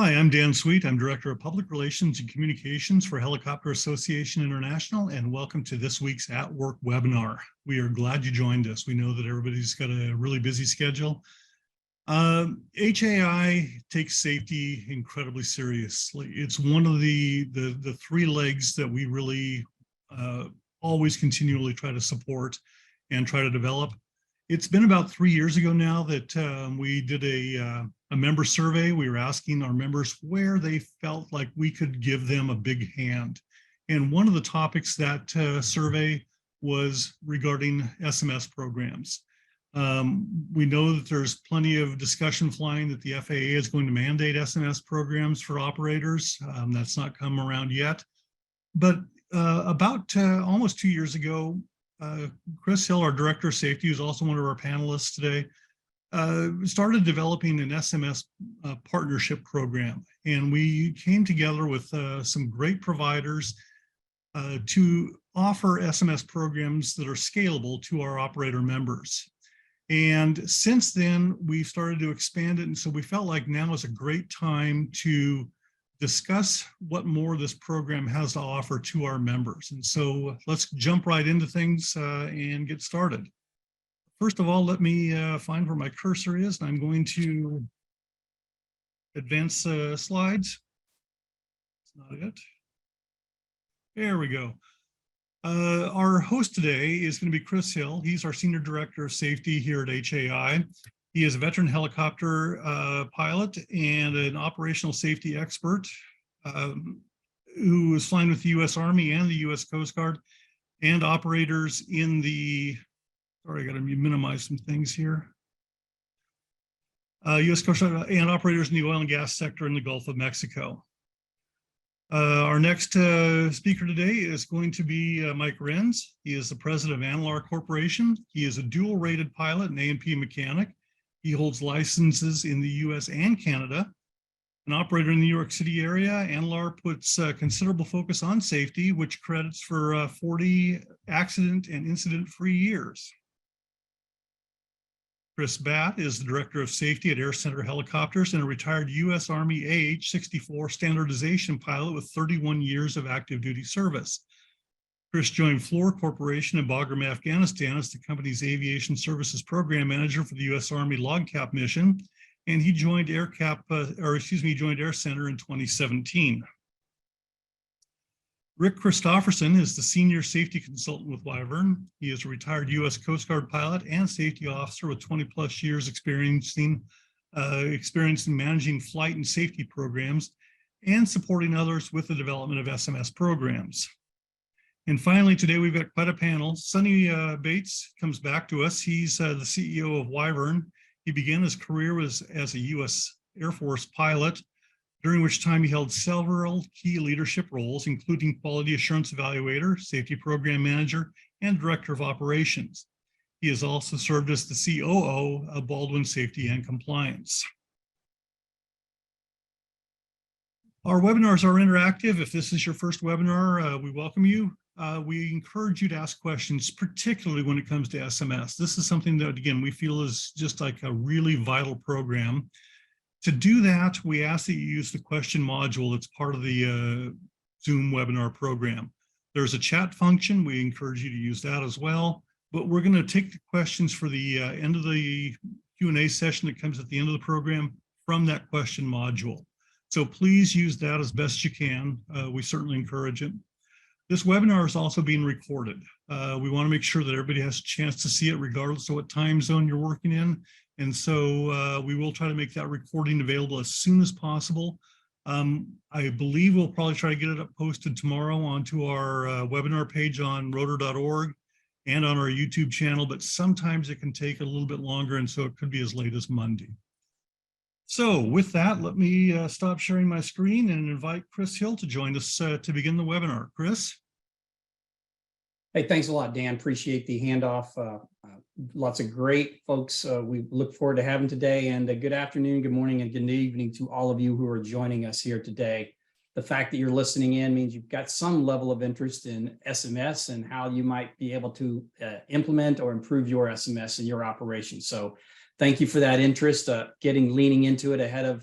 Hi, I'm Dan Sweet. I'm Director of Public Relations and Communications for Helicopter Association International, and welcome to this week's At Work webinar. We are glad you joined us. We know that everybody's got a really busy schedule. HAI takes safety incredibly seriously. It's one of the three legs that we really always continually try to support and try to develop. It's been about 3 years ago now that we did a member survey. We were asking our members where they felt like we could give them a big hand. And one of the topics that survey was regarding SMS programs. We know that there's plenty of discussion flying that the FAA is going to mandate SMS programs for operators. That's not come around yet. But about almost 2 years ago, Chris Hill, our Director of Safety, who's also one of our panelists today, started developing an SMS partnership program. And we came together with some great providers to offer SMS programs that are scalable to our operator members. And since then, we've started to expand it. And so we felt like now is a great time to discuss what more this program has to offer to our members. And so let's jump right into things and get started. First of all, let me find where my cursor is. I'm going to advance slides. That's not it. There we go. Our host today is going to be Chris Hill. He's our Senior Director of Safety here at HAI. He is a veteran helicopter pilot and an operational safety expert who is flying with the U.S. Army and the U.S. Coast Guard and operators in the, sorry, I got to minimize some things here. U.S. Coast Guard and operators in the oil and gas sector in the Gulf of Mexico. Our next speaker today is going to be Mike Renz. He is the president of Analar Corporation. He is a dual-rated pilot and A&P mechanic. He holds licenses in the US and Canada. An operator in the New York City area, Analar puts considerable focus on safety, which credits for 40 accident and incident-free years. Chris Batt is the Director of Safety at Air Center Helicopters and a retired U.S. Army AH-64 standardization pilot with 31 years of active duty service. Chris joined Floor Corporation in Bagram, Afghanistan as the company's aviation services program manager for the U.S. Army LOGCAP mission, and he joined Air Center in 2017. Rick Christofferson is the senior safety consultant with WYVERN. He is a retired U.S. Coast Guard pilot and safety officer with 20+ years experience in managing flight and safety programs and supporting others with the development of SMS programs. And finally, today we've got quite a panel. Sonnie Bates comes back to us. He's the CEO of WYVERN. He began his career as a U.S. Air Force pilot, during which time he held several key leadership roles, including quality assurance evaluator, safety program manager, and director of operations. He has also served as the COO of Baldwin Safety and Compliance. Our webinars are interactive. If this is your first webinar, we welcome you. We encourage you to ask questions, particularly when it comes to SMS. This is something that, again, we feel is just like a really vital program. To do that, we ask that you use the question module that's part of the Zoom webinar program. There's a chat function. We encourage you to use that as well. But we're going to take the questions for the end of the Q&A session that comes at the end of the program from that question module. So please use that as best you can. We certainly encourage it. This webinar is also being recorded. We want to make sure that everybody has a chance to see it regardless of what time zone you're working in. And so we will try to make that recording available as soon as possible. I believe we'll probably try to get it up posted tomorrow onto our webinar page on rotor.org and on our YouTube channel, but sometimes it can take a little bit longer, and so it could be as late as Monday. So with that, let me stop sharing my screen and invite Chris Hill to join us to begin the webinar. Chris? Hey, thanks a lot, Dan. Appreciate the handoff. Lots of great folks we look forward to having today. And good afternoon, good morning, and good evening to all of you who are joining us here today. The fact that you're listening in means you've got some level of interest in SMS and how you might be able to implement or improve your SMS in your operation. So Thank you for that interest. Leaning into it ahead of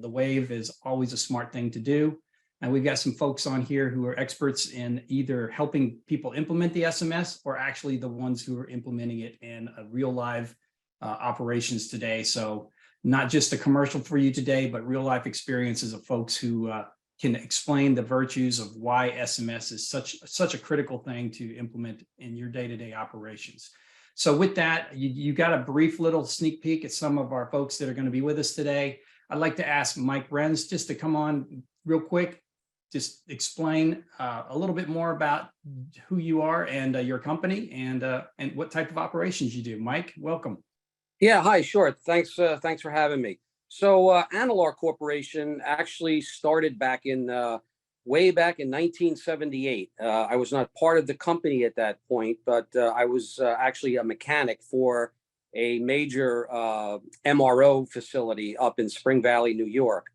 the wave is always a smart thing to do. And we've got some folks on here who are experts in either helping people implement the SMS or actually the ones who are implementing it in real live operations today. So not just a commercial for you today, but real life experiences of folks who can explain the virtues of why SMS is such a critical thing to implement in your day-to-day operations. So with that, you got a brief little sneak peek at some of our folks that are going to be with us today. I'd like to ask Mike Renz just to come on real quick, just explain a little bit more about who you are and your company and what type of operations you do. Mike, welcome. Yeah, hi, sure. Thanks for having me. So Analar Corporation actually started way back in 1978. I was not part of the company at that point, but I was actually a mechanic for a major MRO facility up in Spring Valley, New York.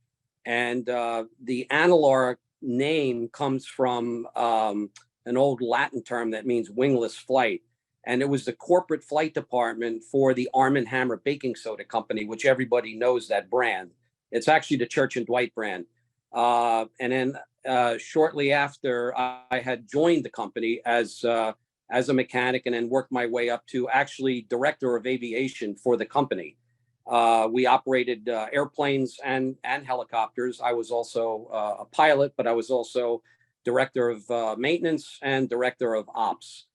And the Analar name comes from an old Latin term that means wingless flight. And it was the corporate flight department for the Arm & Hammer Baking Soda Company, which everybody knows that brand. It's actually the Church and Dwight brand. And then shortly after, I had joined the company as a mechanic and then worked my way up to actually director of aviation for the company. We operated airplanes and helicopters. I was also a pilot, but I was also director of maintenance and director of ops.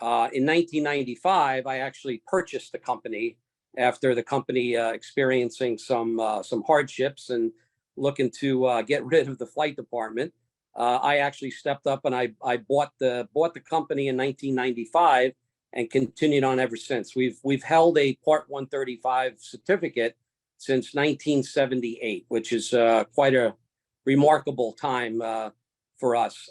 In 1995, I actually purchased the company after the company experiencing some hardships and looking to get rid of the flight department. I actually stepped up and I bought the company in 1995 and continued on ever since. We've held a Part 135 certificate since 1978, which is quite a remarkable time for us.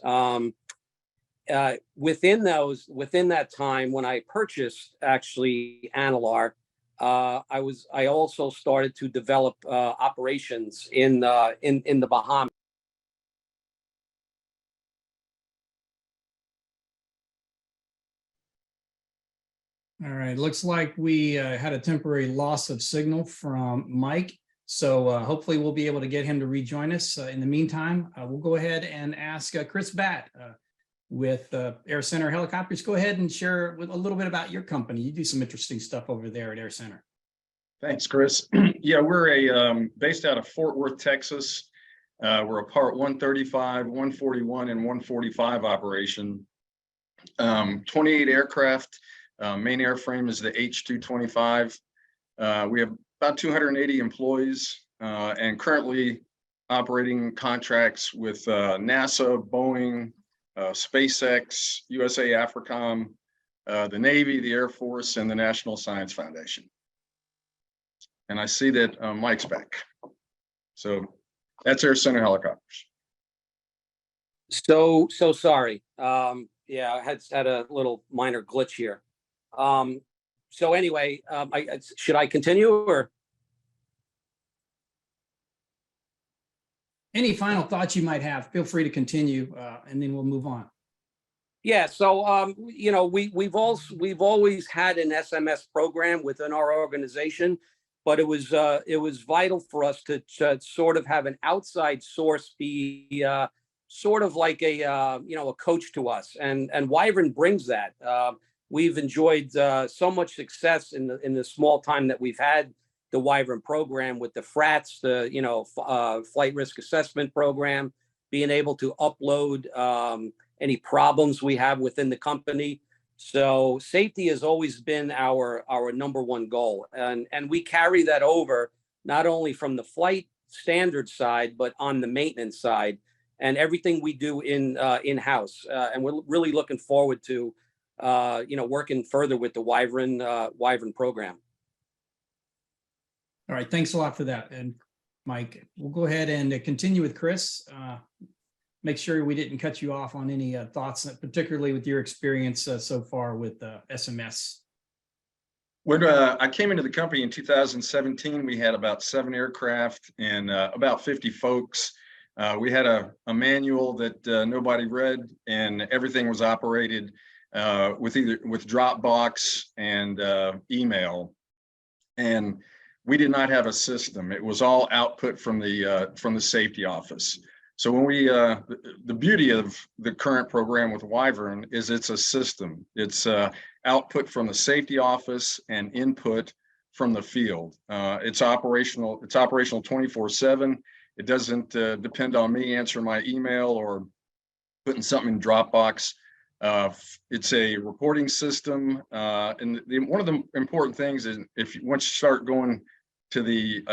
Within that time, when I purchased actually Analar, I also started to develop operations in the Bahamas. All right, looks like we had a temporary loss of signal from Mike. So hopefully we'll be able to get him to rejoin us. In the meantime, we'll go ahead and ask Chris Batt with Air Center Helicopters. Go ahead and share a little bit about your company. You do some interesting stuff over there at Air Center. Thanks, Chris. Yeah, we're based out of Fort Worth, Texas. We're a Part 135, 141, and 145 operation. 28 aircraft. Main airframe is the H-225. We have about 280 employees and currently operating contracts with NASA, Boeing, SpaceX, USA Africom, the Navy, the Air Force, and the National Science Foundation. And I see that Mike's back. So that's Air Center Helicopters. So sorry. Yeah, I had a little minor glitch here. So anyway, should I continue or? Any final thoughts you might have, feel free to continue, and then we'll move on. Yeah, so you know, we've always had an SMS program within our organization, but it was vital for us to sort of have an outside source be sort of like a coach to us, and Wyvern brings that. We've enjoyed so much success in the small time that we've had the Wyvern program with the FRATs, the flight risk assessment program, being able to upload any problems we have within the company. So safety has always been our number one goal, and we carry that over not only from the flight standard side, but on the maintenance side and everything we do in-house. And we're really looking forward to working further with the Wyvern program. All right, thanks a lot for that. And Mike, we'll go ahead and continue with Chris. Make sure we didn't cut you off on any thoughts, particularly with your experience so far with SMS. When I came into the company in 2017, we had about 7 aircraft and about 50 folks. We had a manual that nobody read, and everything was operated with Dropbox and email. And we did not have a system. It was all output from the safety office. So when we, the beauty of the current program with Wyvern is it's a system. It's output from the safety office and input from the field. It's operational 24/7. It doesn't depend on me answering my email or putting something in Dropbox. It's a reporting system. And one of the important things is once you start going to the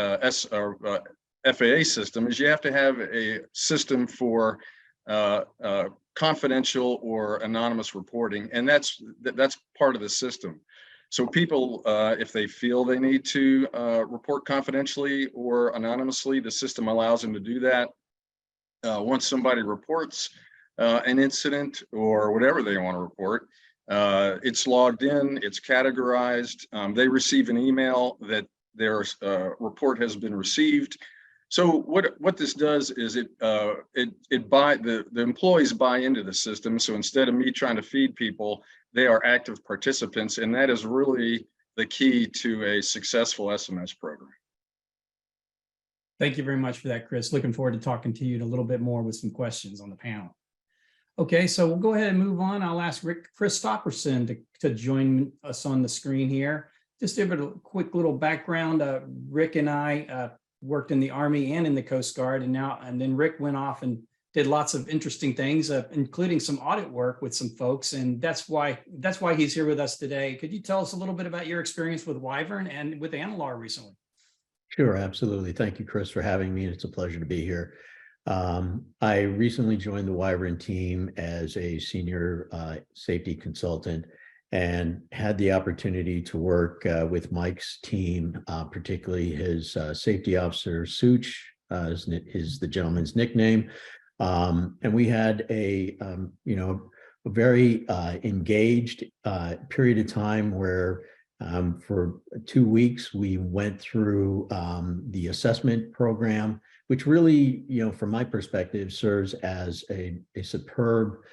FAA system is you have to have a system for confidential or anonymous reporting. And that's part of the system. So people, if they feel they need to report confidentially or anonymously, the system allows them to do that. Once somebody reports an incident or whatever they want to report, it's logged in, it's categorized. They receive an email that their report has been received. So what this does is the employees buy into the system. So instead of me trying to feed people, they are active participants, and that is really the key to a successful SMS program. Thank you very much for that, Chris. Looking forward to talking to you a little bit more with some questions on the panel. Okay, so we'll go ahead and move on. I'll ask Rick Christopherson to join us on the screen here. Just to give it a quick little background. Rick and I worked in the Army and in the Coast Guard, and then Rick went off and did lots of interesting things, including some audit work with some folks, and that's why he's here with us today. Could you tell us a little bit about your experience with Wyvern and with Analar recently? Sure, absolutely. Thank you, Chris, for having me. It's a pleasure to be here. I recently joined the Wyvern team as a senior safety consultant and had the opportunity to work with Mike's team, particularly his safety officer, Such, is the gentleman's nickname. And we had a very engaged period of time where for 2 weeks we went through the assessment program, which really, from my perspective, serves as a superb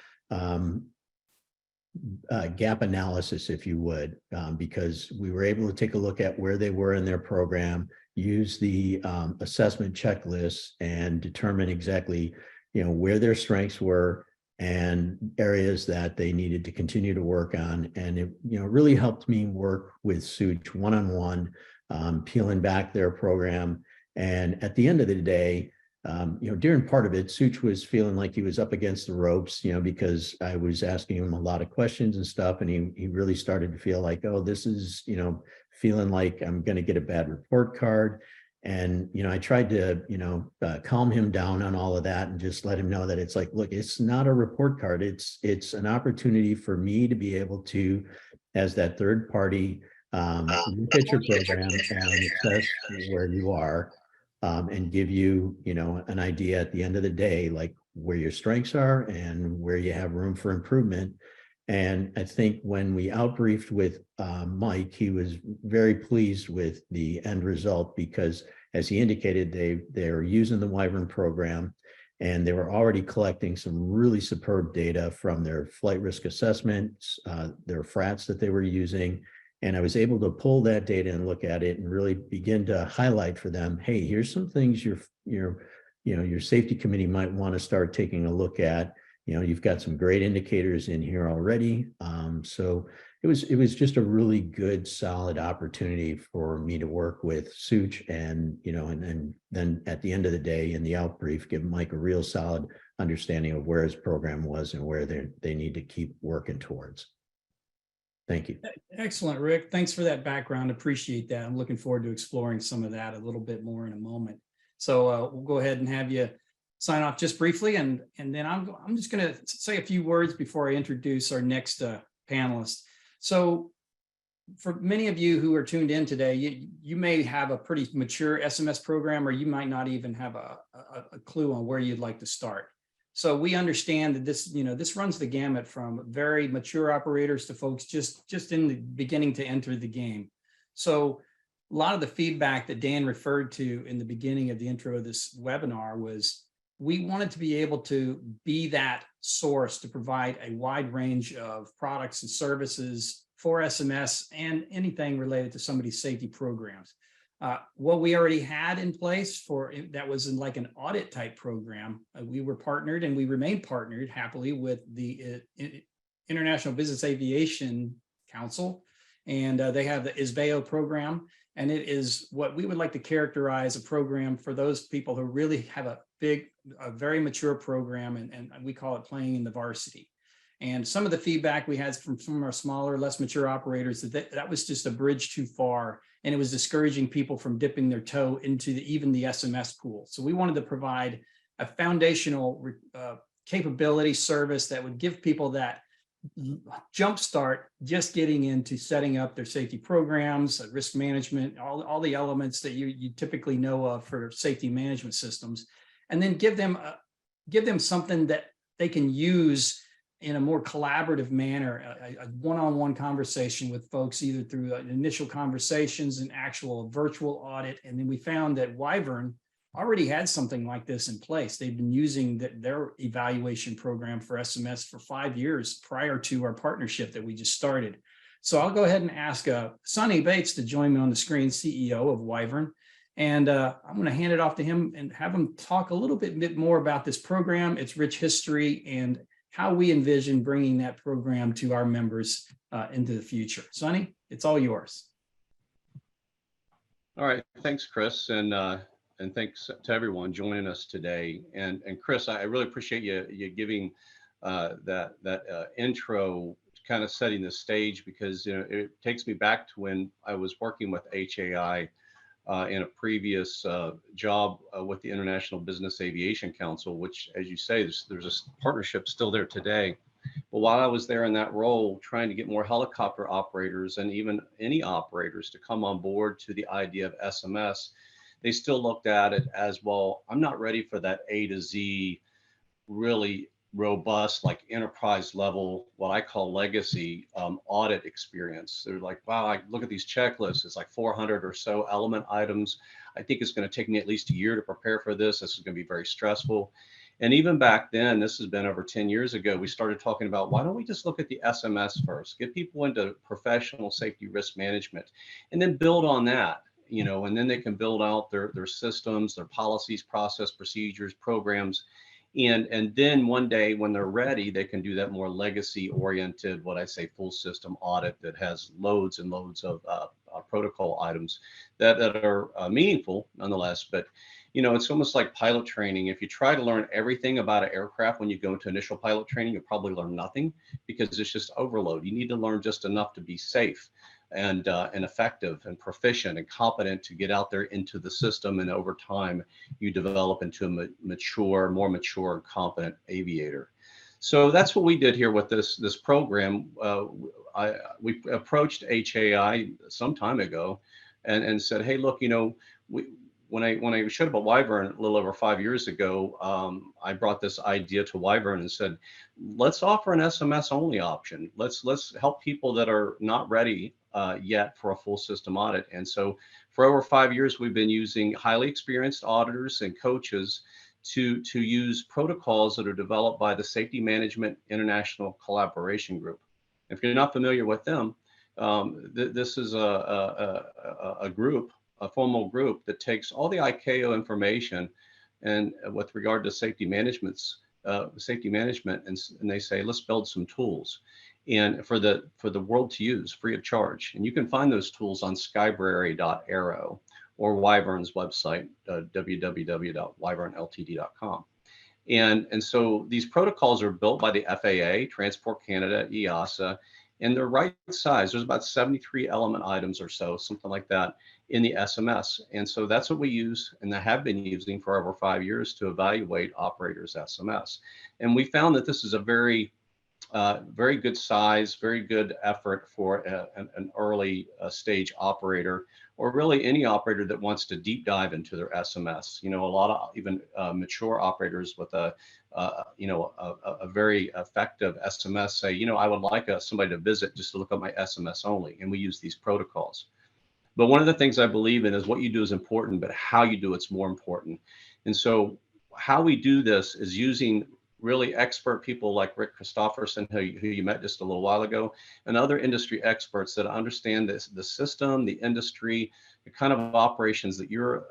gap analysis, if you would, because we were able to take a look at where they were in their program, use the assessment checklists, and determine exactly where their strengths were and areas that they needed to continue to work on. And it really helped me work with Such one-on-one, peeling back their program. And at the end of the day, during part of it, Such was feeling like he was up against the ropes, because I was asking him a lot of questions and stuff, and he really started to feel like, oh, this is, feeling like I'm going to get a bad report card. And, I tried to, calm him down on all of that and just let him know that it's like, look, it's not a report card. It's an opportunity for me to be able to, as that third party, look at your program and assess where you are, and give you, an idea at the end of the day, like where your strengths are and where you have room for improvement. And I think when we outbriefed with Mike, he was very pleased with the end result, because as he indicated, they're using the Wyvern program, and they were already collecting some really superb data from their flight risk assessments, their FRATs that they were using. And I was able to pull that data and look at it and really begin to highlight for them, hey, here's some things your safety committee might want to start taking a look at. You've got some great indicators in here already. So it was just a really good, solid opportunity for me to work with Such, and then at the end of the day, in the outbrief, give Mike a real solid understanding of where his program was and where they need to keep working towards. Thank you. Excellent, Rick. Thanks for that background. Appreciate that. I'm looking forward to exploring some of that a little bit more in a moment. So we'll go ahead and have you sign off just briefly, and then I'm just going to say a few words before I introduce our next panelist. So for many of you who are tuned in today, you may have a pretty mature SMS program, or you might not even have a clue on where you'd like to start. So we understand that this runs the gamut from very mature operators to folks just in the beginning to enter the game. So a lot of the feedback that Dan referred to in the beginning of the intro of this webinar was, we wanted to be able to be that source to provide a wide range of products and services for SMS and anything related to somebody's safety programs. What we already had in place for that was in like an audit type program. We were partnered and we remain partnered happily with the International Business Aviation Council, and they have the ISBAO program, and it is what we would like to characterize a program for those people who really have a very mature program, and we call it playing in the varsity. And some of the feedback we had from some of our smaller, less mature operators that was just a bridge too far, and it was discouraging people from dipping their toe into even the SMS pool. So we wanted to provide a foundational capability service that would give people that jumpstart just getting into setting up their safety programs, risk management, all the elements that you typically know of for safety management systems, and then give them something that they can use in a more collaborative manner, a one-on-one conversation with folks, either through initial conversations and actual virtual audit. And then we found that WYVERN already had something like this in place. They've been using their evaluation program for SMS for 5 years prior to our partnership that we just started. So I'll go ahead and ask Sonnie Bates to join me on the screen, CEO of WYVERN. And I'm going to hand it off to him and have him talk a little bit more about this program, its rich history, and how we envision bringing that program to our members into the future. Sonnie, it's all yours. All right, thanks, Chris, and thanks to everyone joining us today. And Chris, I really appreciate you giving that intro, kind of setting the stage, because it takes me back to when I was working with HAI in a previous job with the International Business Aviation Council, which, as you say, there's a partnership still there today. But while I was there in that role, trying to get more helicopter operators and even any operators to come on board to the idea of SMS, they still looked at it as, well, I'm not ready for that A to Z, really robust, like enterprise level, what I call legacy audit experience. They're like, wow, I look at these checklists, it's like 400 or so element items. I think it's going to take me at least a year to prepare for this. This is going to be very stressful. And even back then, this has been over 10 years ago, we started talking about, why don't we just look at the SMS first, get people into professional safety risk management, and then build on that, and then they can build out their systems, their policies, process, procedures, programs. And then one day when they're ready, they can do that more legacy oriented, what I say, full system audit that has loads and loads of protocol items that are meaningful nonetheless. But, it's almost like pilot training. If you try to learn everything about an aircraft when you go into initial pilot training, you'll probably learn nothing, because it's just overload. You need to learn just enough to be safe and effective and proficient and competent to get out there into the system. And over time, you develop into a more mature and competent aviator. So that's what we did here with this program. We approached HAI some time ago and said, hey, look, when I showed up at WYVERN a little over 5 years ago, I brought this idea to WYVERN and said, let's offer an SMS only option. Let's help people that are not ready yet for a full system audit. And so for over 5 years, we've been using highly experienced auditors and coaches to use protocols that are developed by the Safety Management International Collaboration Group. If you're not familiar with them, this is a group, a formal group that takes all the ICAO information and with regard to safety management, and they say, let's build some tools and for the world to use free of charge. And you can find those tools on skybrary.aero or WYVERN's website, www.wyvernltd.com. And so these protocols are built by the FAA, Transport Canada, EASA, and they're right size. There's about 73 element items or so, something like that, in the SMS. And so that's what we use and I have been using for over 5 years to evaluate operators' SMS. And we found that this is a very good size, very good effort for an early stage operator, or really any operator that wants to deep dive into their SMS. A lot of even mature operators with a very effective SMS say, I would like somebody to visit just to look at my SMS only. And we use these protocols. But one of the things I believe in is what you do is important, but how you do it's more important. And so how we do this is using really expert people like Rick Christopherson, who you met just a little while ago, and other industry experts that understand this, the system, the industry, the kind of operations that you're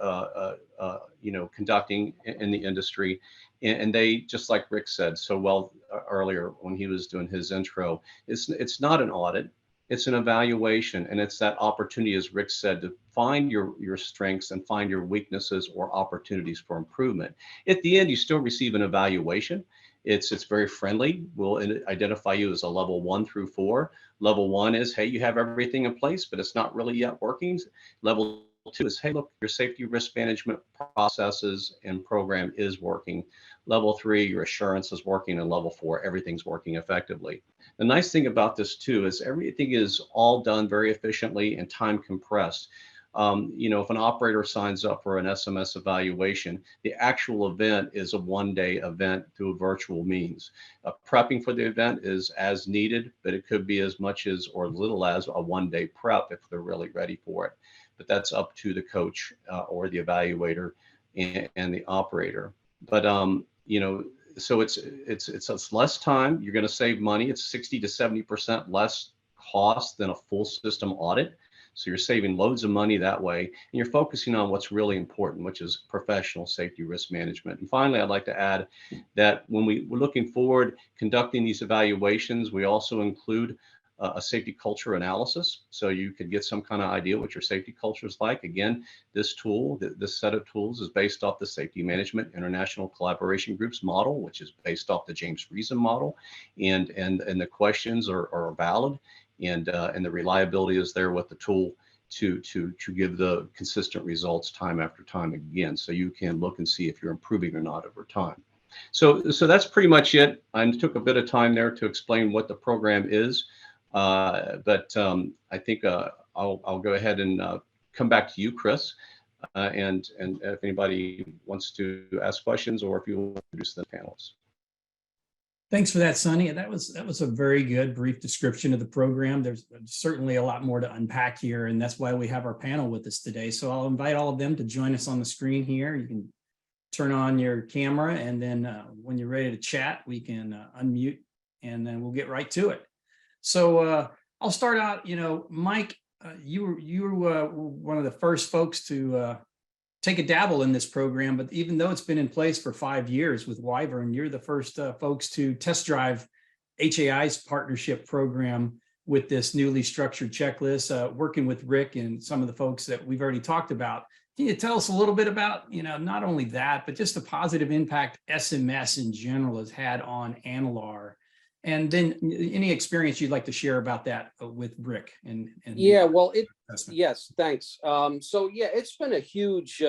conducting in the industry. And they, just like Rick said so well earlier when he was doing his intro, it's not an audit. It's an evaluation, and it's that opportunity, as Rick said, to find your strengths and find your weaknesses or opportunities for improvement. At the end, you still receive an evaluation. It's very friendly. We'll identify you as a level 1 through 4. Level 1 is, hey, you have everything in place, but it's not really yet working. Level 2 is, hey, look, your safety risk management processes and program is working. Level 3, your assurance is working, and level 4, everything's working effectively. The nice thing about this too is everything is all done very efficiently and time compressed. If an operator signs up for an SMS evaluation, the actual event is a one-day event through virtual means. Prepping for the event is as needed, but it could be as much as or little as a one-day prep if they're really ready for it. But that's up to the coach or the evaluator and the operator. But so it's less time. You're going to save money. It's 60 to 70% less cost than a full system audit. So you're saving loads of money that way, and you're focusing on what's really important, which is professional safety risk management. And finally, I'd like to add that when we're looking forward, conducting these evaluations, we also include a safety culture analysis. So you could get some kind of idea what your safety culture is like. Again, this tool, this set of tools is based off the Safety Management International Collaboration Group's model, which is based off the James Friesen model. And the questions are valid. And the reliability is there with the tool to give the consistent results time after time again. So you can look and see if you're improving or not over time. So that's pretty much it. I took a bit of time there to explain what the program is, but I think I'll go ahead and come back to you, Chris, and if anybody wants to ask questions or if you want to introduce the panelists. Thanks for that, Sonnie. That was a very good brief description of the program. There's certainly a lot more to unpack here, and that's why we have our panel with us today. So I'll invite all of them to join us on the screen here. You can turn on your camera, and then when you're ready to chat, we can unmute, and then we'll get right to it. So I'll start out. Mike, you were one of the first folks to take a dabble in this program, but even though it's been in place for 5 years with WYVERN, you're the first folks to test drive HAI's partnership program with this newly structured checklist, working with Rick and some of the folks that we've already talked about. Can you tell us a little bit about, not only that, but just the positive impact SMS in general has had on Analar? And then any experience you'd like to share about that with Rick and yeah, well, yes, thanks. So yeah, it's been a huge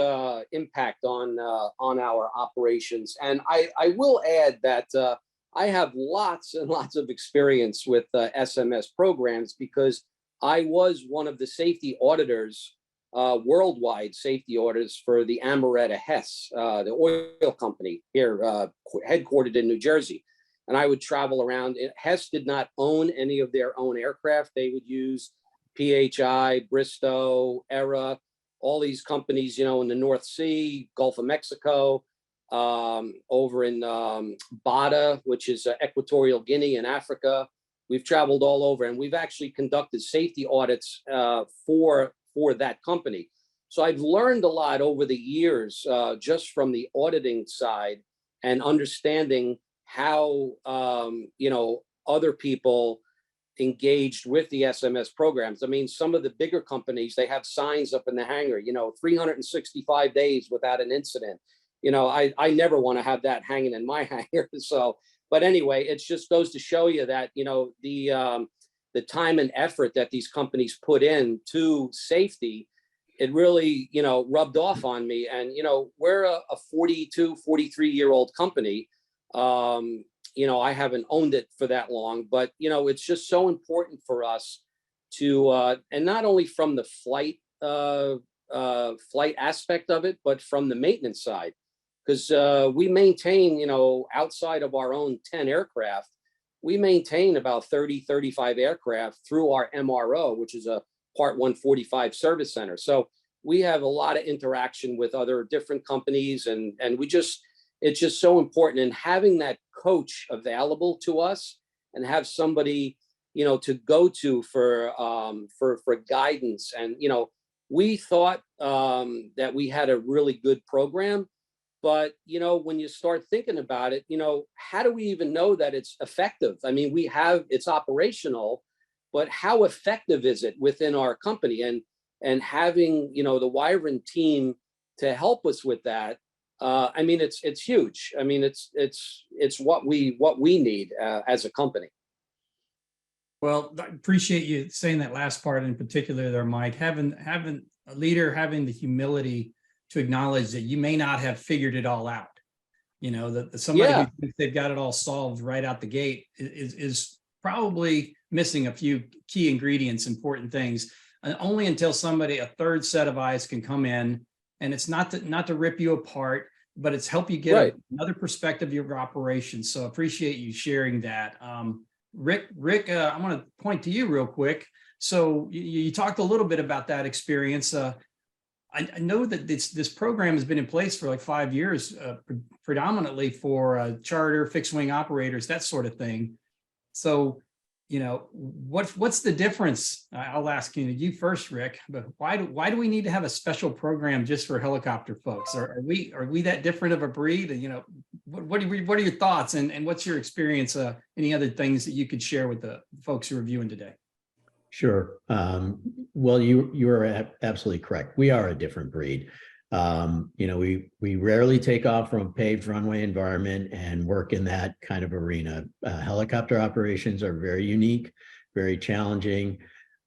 impact on our operations, and I will add that I have lots and lots of experience with SMS programs because I was one of the safety auditors, worldwide safety auditors for the Amaretta Hess, the oil company here, headquartered in New Jersey. And I would travel around. Hess did not own any of their own aircraft. They would use PHI, Bristow, ERA, all these companies, in the North Sea, Gulf of Mexico, over in Batt, which is Equatorial Guinea in Africa. We've traveled all over, and we've actually conducted safety audits for that company. So I've learned a lot over the years just from the auditing side and understanding how other people engaged with the SMS programs. I mean, some of the bigger companies, they have signs up in the hangar, 365 days without an incident. I never want to have that hanging in my hangar. So, but anyway, it just goes to show you that, the time and effort that these companies put in to safety, it really, rubbed off on me. And, we're a 42, 43-year-old company. I haven't owned it for that long, but it's just so important for us to, and not only from the flight aspect of it, but from the maintenance side, because we maintain, outside of our own 10 aircraft, we maintain about 30, 35 aircraft through our MRO, which is a Part 145 service center. So we have a lot of interaction with other different companies, and it's just so important. And having that coach available to us and have somebody, you know, to go to for guidance. And, you know, we thought that we had a really good program, but, you know, when you start thinking about it, you know, how do we even know that it's effective? I mean, it's operational, but how effective is it within our company? And having, you know, the WYVERN team to help us with that, I mean, it's huge. I mean, it's what we need as a company. Well, I appreciate you saying that last part in particular there, Mike. Having a leader having the humility to acknowledge that you may not have figured it all out. You know, that somebody who thinks they've got it all solved right out the gate is probably missing a few key ingredients, important things. And only until a third set of eyes can come in, and it's not to rip you apart, but it's help you get another perspective of your operations. So appreciate you sharing that. Rick, I want to point to you real quick. So you talked a little bit about that experience. I know that this program has been in place for like 5 years, predominantly for charter, fixed wing operators, that sort of thing. So, you know, what's the difference? I'll ask you first, Rick. But why do we need to have a special program just for helicopter folks? Are we that different of a breed? You know, what are your thoughts and what's your experience? Any other things that you could share with the folks who are viewing today? Sure. Well, you are absolutely correct. We are a different breed. You know, we rarely take off from a paved runway environment and work in that kind of arena. Helicopter operations are very unique, very challenging.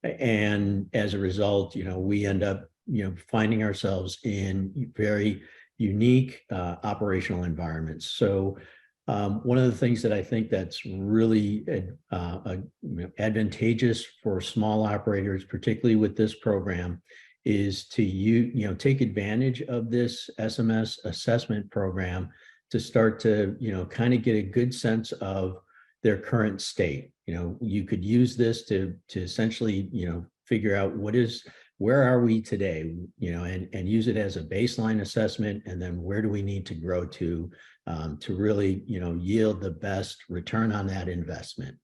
And as a result, you know, we end up, you know, finding ourselves in very unique operational environments. So one of the things that I think that's really advantageous for small operators, particularly with this program, is to take advantage of this SMS assessment program to start to, you know, kind of get a good sense of their current state. You know, you could use this to essentially, you know, figure out where are we today, you know, and use it as a baseline assessment, and then where do we need to grow to really, you know, yield the best return on that investment.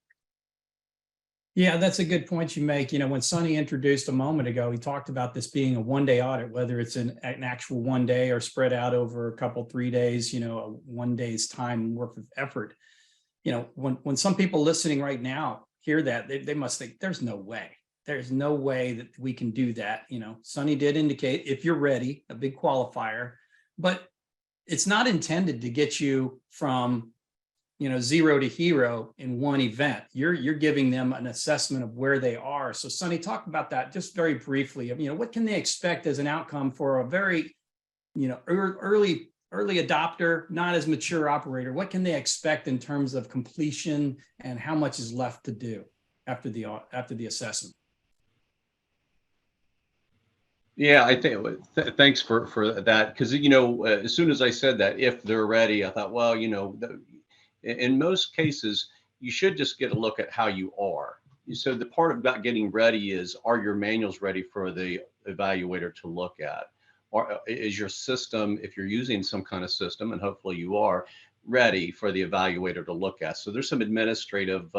Yeah, that's a good point you make. You know, when Sonnie introduced a moment ago, he talked about this being a one-day audit, whether it's an actual 1 day or spread out over a couple, 3 days, you know, a 1 day's time worth of effort. You know, when some people listening right now hear that, they must think there's no way that we can do that. You know, Sonnie did indicate if you're ready, a big qualifier, but it's not intended to get you from, you know, zero to hero in one event. You're giving them an assessment of where they are. So Sonnie, talk about that just very briefly. You know, what can they expect as an outcome for a very, you know, early adopter, not as mature operator? What can they expect in terms of completion and how much is left to do after the assessment? Yeah, I think thanks for that, because, you know, as soon as I said that, if they're ready, I thought, well, you know, in most cases, you should just get a look at how you are. So the part about getting ready is, are your manuals ready for the evaluator to look at? Or is your system, if you're using some kind of system, and hopefully you are, ready for the evaluator to look at? So there's some administrative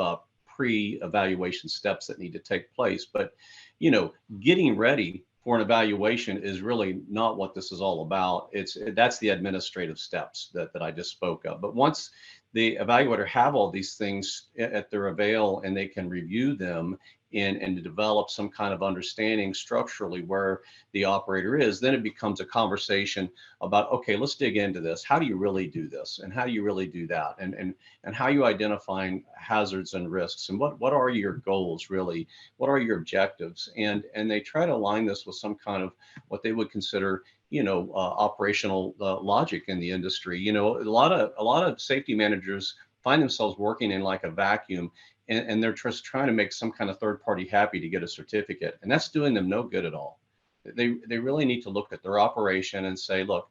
pre-evaluation steps that need to take place. But, you know, getting ready for an evaluation is really not what this is all about. That's the administrative steps that I just spoke of. But once the evaluator have all these things at their avail and they can review them and to develop some kind of understanding structurally where the operator is, then it becomes a conversation about, okay, let's dig into this. How do you really do this? And how do you really do that? And how are you identifying hazards and risks? And what are your goals really? What are your objectives? And they try to align this with some kind of what they would consider, you know, operational logic in the industry. You know, a lot of safety managers find themselves working in like a vacuum, and they're just trying to make some kind of third party happy to get a certificate, and that's doing them no good at all. They really need to look at their operation and say, look,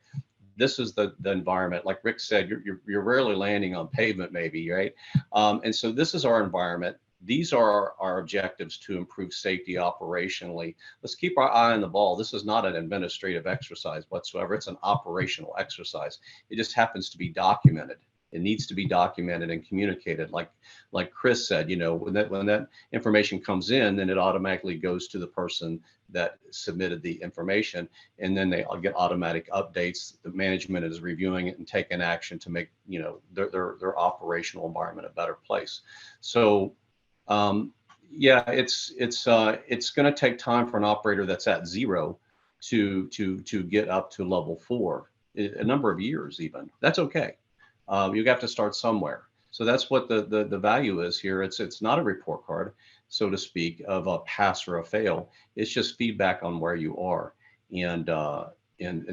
this is the environment. Like Rick said, you're rarely landing on pavement, maybe, right? And so this is our environment. These are our objectives to improve safety operationally. Let's keep our eye on the ball. This is not an administrative exercise whatsoever. It's an operational exercise. It just happens to be documented. It needs to be documented and communicated. Like Chris said, when that information comes in, then it automatically goes to the person that submitted the information, and then they get automatic updates. The management is reviewing it and taking action to make their operational environment a better place. So yeah, it's going to take time for an operator that's at 0 to get up to level 4, a number of years even. That's okay. You have to start somewhere. So that's what the value is here. It's not a report card, so to speak, of a pass or a fail. It's just feedback on where you are, and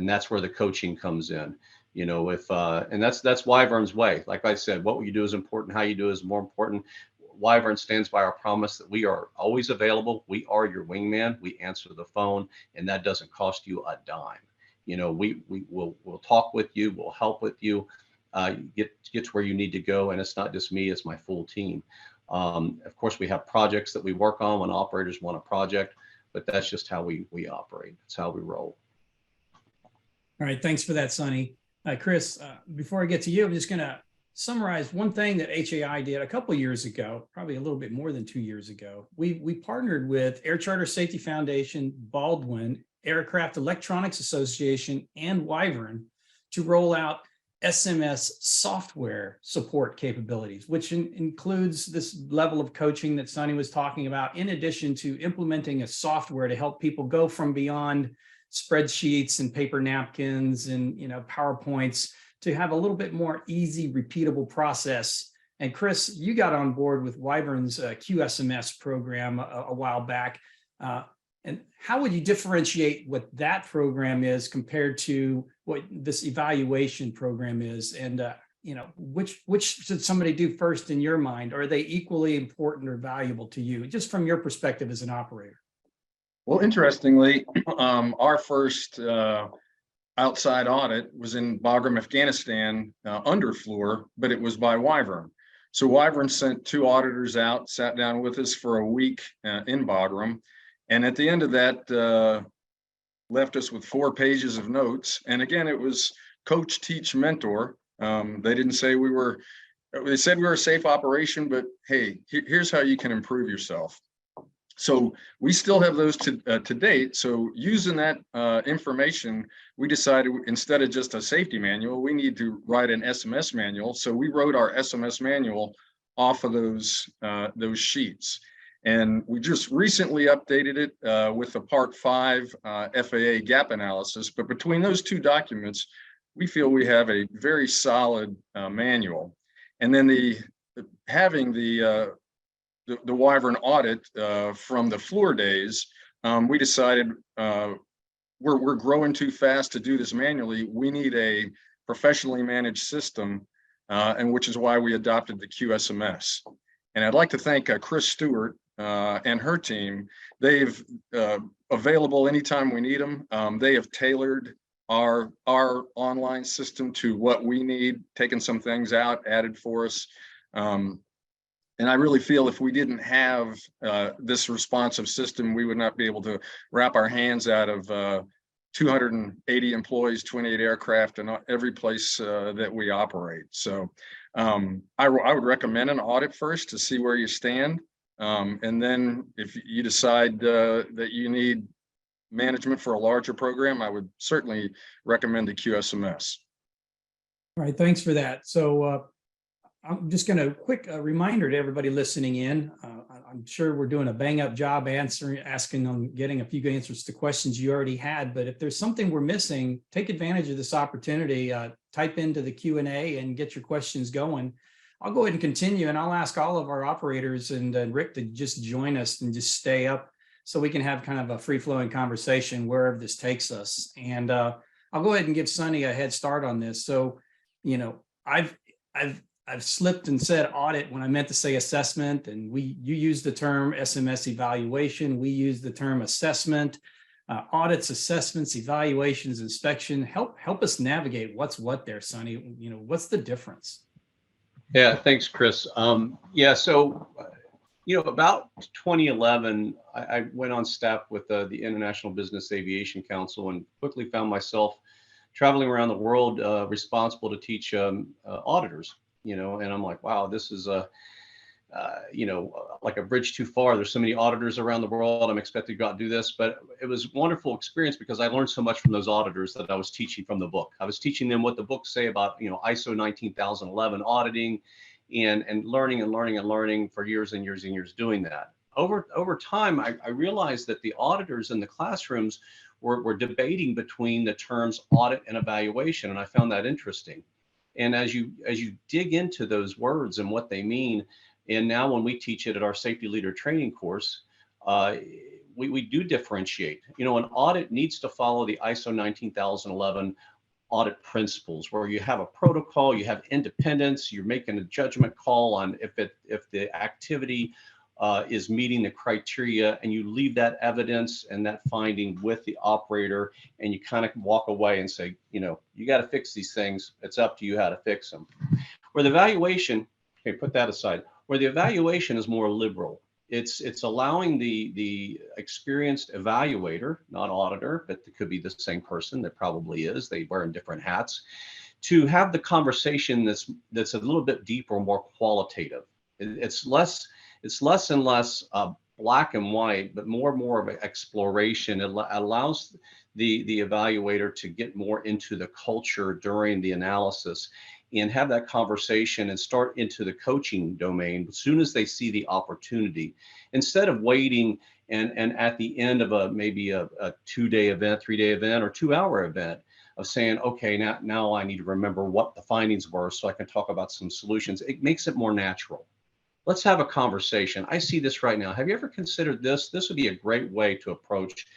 that's where the coaching comes in. And that's Wyvern's way. Like I said, what you do is important. How you do is more important. Wyvern stands by our promise that we are always available. We are your wingman. We answer the phone, and that doesn't cost you a dime. We'll talk with you. We'll help with you. Get to where you need to go, and it's not just me, it's my full team. Of course, we have projects that we work on when operators want a project, but that's just how we operate. That's how we roll. All right, thanks for that, Sonnie. Chris, before I get to you, I'm just going to summarize one thing that HAI did a couple of years ago, probably a little bit more than 2 years ago. We partnered with Air Charter Safety Foundation, Baldwin, Aircraft Electronics Association, and Wyvern to roll out SMS software support capabilities, which includes this level of coaching that Sonnie was talking about, in addition to implementing a software to help people go from beyond spreadsheets and paper napkins and PowerPoints to have a little bit more easy, repeatable process. And Chris, you got on board with Wyvern's QSMS program a while back. And how would you differentiate what that program is compared to what this evaluation program is? And which should somebody do first in your mind? Are they equally important or valuable to you, just from your perspective as an operator? Well, interestingly, our first outside audit was in Bagram, Afghanistan, underfloor, but it was by Wyvern. So Wyvern sent 2 auditors out, sat down with us for a week in Bagram. And at the end of that, left us with 4 pages of notes. And again, it was coach, teach, mentor. They didn't say they said we were a safe operation, but hey, here's how you can improve yourself. So we still have those to date. So using that information, we decided instead of just a safety manual, we need to write an SMS manual. So we wrote our SMS manual off of those sheets. And we just recently updated it with the Part 5 FAA gap analysis. But between those 2 documents, we feel we have a very solid manual. And then having the Wyvern audit from the floor days, we decided we're growing too fast to do this manually. We need a professionally managed system, and which is why we adopted the QSMS. And I'd like to thank Chris Stewart and her team. They've available anytime we need them. They have tailored our online system to what we need, taken some things out, added for us. And I really feel if we didn't have this responsive system, we would not be able to wrap our hands out of 280 employees, 28 aircraft, and every place that we operate. So I would recommend an audit first to see where you stand. And then if you decide that you need management for a larger program, I would certainly recommend the QSMS. All right, thanks for that. So I'm just going to quick reminder to everybody listening in. I'm sure we're doing a bang up job getting a few answers to questions you already had. But if there's something we're missing, take advantage of this opportunity. Type into the Q&A and get your questions going. I'll go ahead and continue, and I'll ask all of our operators and Rick to just join us and just stay up so we can have kind of a free-flowing conversation wherever this takes us. And I'll go ahead and give Sonnie a head start on this. So, I've slipped and said audit when I meant to say assessment, and you use the term SMS evaluation. We use the term assessment. Audits, assessments, evaluations, inspection. Help us navigate what's what there, Sonnie. What's the difference? Yeah, thanks, Chris. So about 2011, I went on staff with the International Business Aviation Council and quickly found myself traveling around the world responsible to teach auditors. and I'm like, wow, this is like a bridge too far. There's so many auditors around the world. I'm expected to go out and do this, but it was a wonderful experience because I learned so much from those auditors that I was teaching from the book. I was teaching them what the books say about, ISO 19011 auditing, and learning for years and years and years doing that. Over time, I realized that the auditors in the classrooms were debating between the terms audit and evaluation, and I found that interesting. And as you dig into those words and what they mean, and now when we teach it at our safety leader training course, we do differentiate. An audit needs to follow the ISO 19011 audit principles, where you have a protocol, you have independence, you're making a judgment call on if the activity is meeting the criteria, and you leave that evidence and that finding with the operator, and you kind of walk away and say, you got to fix these things. It's up to you how to fix them. Where the evaluation, okay, put that aside. Where the evaluation is more liberal, it's allowing the experienced evaluator, not auditor, but it could be the same person. That probably is. They wear different hats, to have the conversation that's a little bit deeper, more qualitative. It's less and less black and white, but more and more of an exploration. It allows the evaluator to get more into the culture during the analysis and have that conversation and start into the coaching domain as soon as they see the opportunity, instead of waiting and at the end of maybe a 2-day event, 3-day event, or 2-hour event, of saying, okay, now I need to remember what the findings were so I can talk about some solutions. It makes it more natural. Let's have a conversation. I see this right now. Have you ever considered this? This would be a great way to approach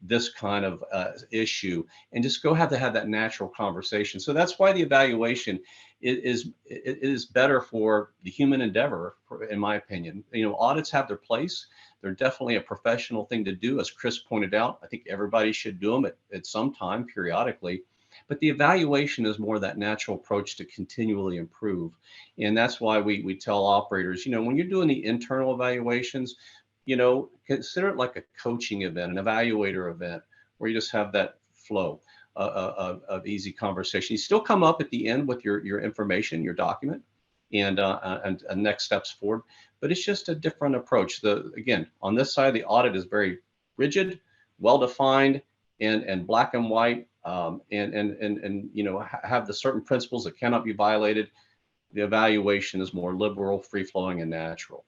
this kind of issue, and just have that natural conversation. So that's why the evaluation is better for the human endeavor, in my opinion. Audits have their place. They're definitely a professional thing to do. As Chris pointed out, I think everybody should do them at some time, periodically. But the evaluation is more that natural approach to continually improve. And that's why we tell operators, when you're doing the internal evaluations, consider it like a coaching event, an evaluator event, where you just have that flow of easy conversation. You still come up at the end with your information, your document, and next steps forward, but it's just a different approach. Again, on this side, the audit is very rigid, well-defined, and black and white, and have the certain principles that cannot be violated. The evaluation is more liberal, free-flowing, and natural.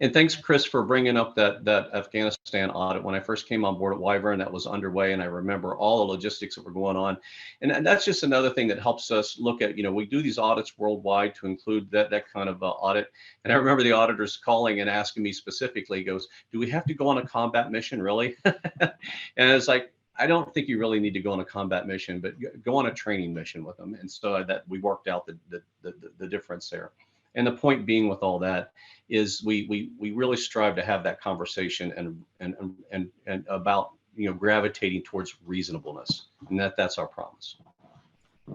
And thanks, Chris, for bringing up that Afghanistan audit. When I first came on board at WYVERN, that was underway, and I remember all the logistics that were going on. And that's just another thing that helps us look at, we do these audits worldwide to include that kind of audit. And I remember the auditors calling and asking me specifically, goes, do we have to go on a combat mission, really? And it's like, I don't think you really need to go on a combat mission, but go on a training mission with them. And so that we worked out the difference there. And the point being with all that is we really strive to have that conversation and about gravitating towards reasonableness, and that's our promise.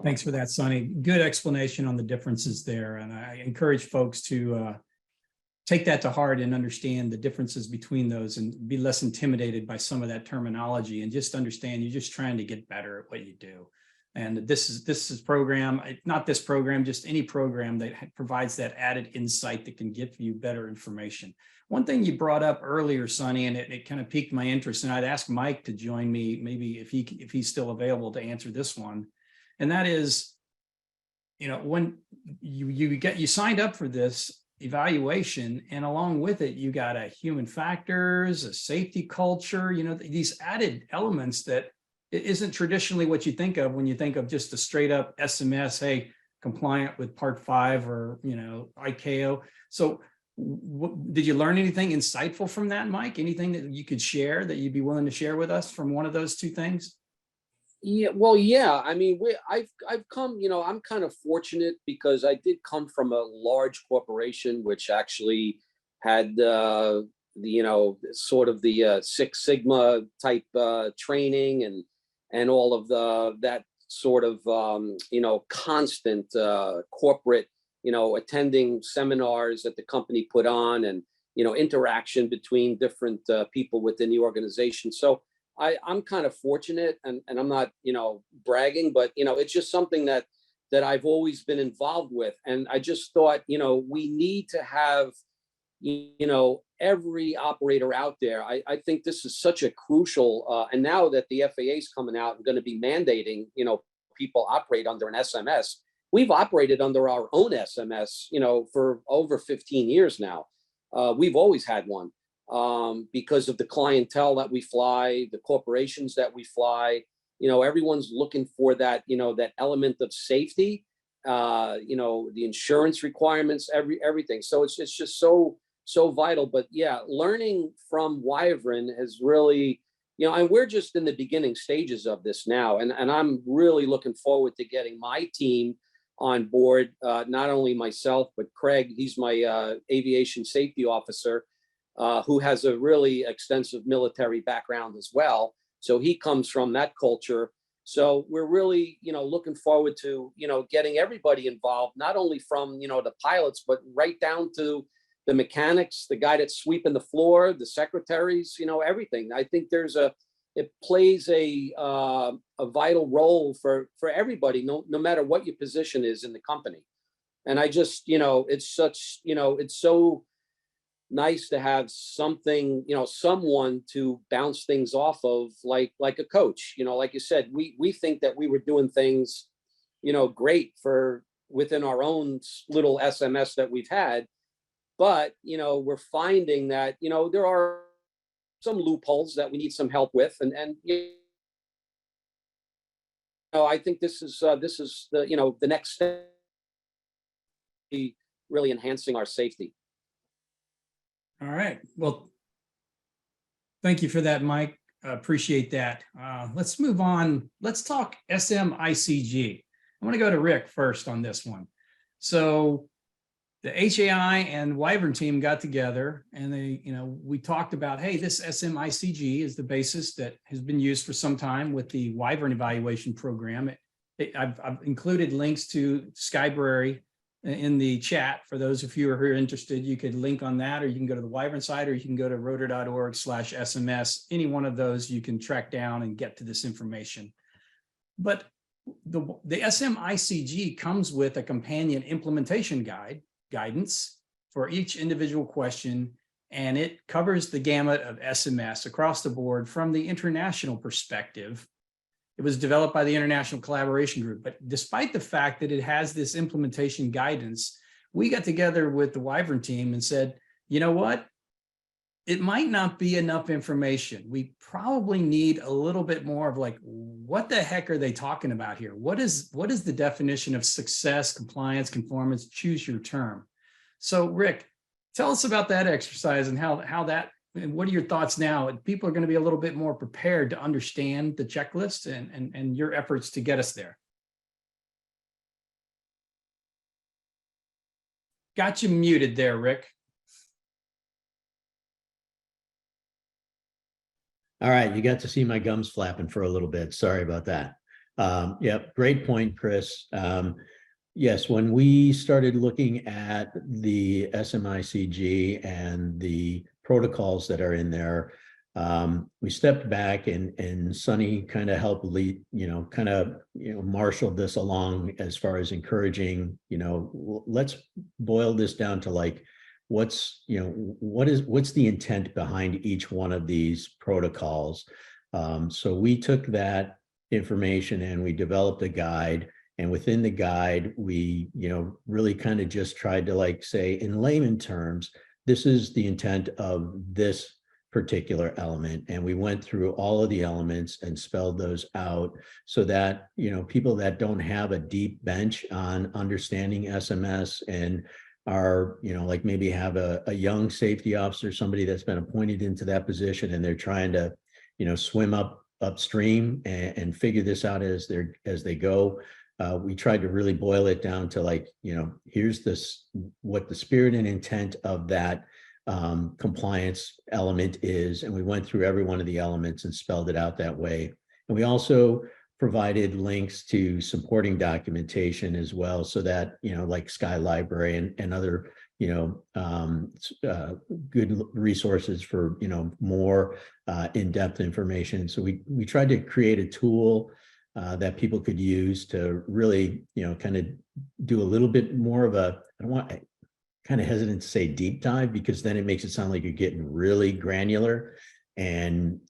Thanks for that, Sonnie. Good explanation on the differences there, and I encourage folks to take that to heart and understand the differences between those, and be less intimidated by some of that terminology, and just understand you're just trying to get better at what you do. And this is program, not this program, just any program that provides that added insight that can give you better information. One thing you brought up earlier, Sonnie, and it kind of piqued my interest, and I'd ask Mike to join me, maybe if he's still available to answer this one. And that is, when you signed up for this evaluation, and along with it, you got a human factors, a safety culture, these added elements that it isn't traditionally what you think of when you think of just a straight up SMS, hey, compliant with Part 5 or, ICAO. So did you learn anything insightful from that, Mike? Anything that you could share that you'd be willing to share with us from one of those two things? Yeah, well, yeah. I mean, I've come, I'm kind of fortunate because I did come from a large corporation, which actually had sort of the Six Sigma type training and all of that sort of constant corporate attending seminars that the company put on, and interaction between different people within the organization. So I'm kind of fortunate, and I'm not bragging, but it's just something that that I've always been involved with. And I just thought, we need to have, every operator out there. I think this is such a crucial, and now that the FAA is coming out and going to be mandating, people operate under an SMS. We've operated under our own SMS, for over 15 years now. We've always had one because of the clientele that we fly, the corporations that we fly. Everyone's looking for that, that element of safety, the insurance requirements, everything. So it's just so vital. But yeah, learning from Wyvern has really, and we're just in the beginning stages of this now. And I'm really looking forward to getting my team on board, not only myself, but Craig. He's my aviation safety officer, who has a really extensive military background as well. So he comes from that culture. So we're really, looking forward to, getting everybody involved, not only from, the pilots, but right down to the mechanics, the guy that's sweeping the floor, the secretaries, everything. I think it plays a vital role for everybody, no matter what your position is in the company. And I just, it's such, it's so nice to have something, someone to bounce things off of, like a coach. Like you said, we think that we were doing things, great within our own little SMS that we've had. But, we're finding that, there are some loopholes that we need some help with. And I think this is the, the next step, really enhancing our safety. All right. Well, thank you for that, Mike. Appreciate that. Let's move on. Let's talk SMICG. I want to go to Rick first on this one. So the HAI and WYVERN team got together and we talked about, hey, this SMICG is the basis that has been used for some time with the WYVERN evaluation program. I've included links to Skybrary in the chat for those of you who are interested. You could link on that, or you can go to the WYVERN site, or you can go to rotor.org/SMS. Any one of those you can track down and get to this information. But the SMICG comes with a companion implementation guidance for each individual question, and it covers the gamut of SMS across the board from the international perspective. It was developed by the International Collaboration Group, but despite the fact that it has this implementation guidance, we got together with the WYVERN team and said, you know what? It might not be enough information. We probably need a little bit more of like, what the heck are they talking about here? What is the definition of success, compliance, conformance, choose your term? So Rick, tell us about that exercise and how that, and what are your thoughts now? People are going to be a little bit more prepared to understand the checklist and your efforts to get us there. Got you muted there, Rick. All right, you got to see my gums flapping for a little bit. Sorry about that. Yep, great point, Chris. Yes, when we started looking at the SMICG and the protocols that are in there, we stepped back and Sonnie kind of helped lead, marshaled this along as far as encouraging, let's boil this down to like, what's the intent behind each one of these protocols. So we took that information and we developed a guide. And within the guide, we, really kind of just tried to like say in layman terms, this is the intent of this particular element. And we went through all of the elements and spelled those out so that, people that don't have a deep bench on understanding SMS and are, like maybe have a young safety officer, somebody that's been appointed into that position and they're trying to, swim upstream and figure this out as they go. We tried to really boil it down to like, here's what the spirit and intent of that compliance element is. And we went through every one of the elements and spelled it out that way. And we also provided links to supporting documentation as well, so that, like Sky Library and other, good resources for, more in-depth information. So we tried to create a tool that people could use to really, kind of do a little bit more of a, kind of hesitant to say deep dive, because then it makes it sound like you're getting really granular, and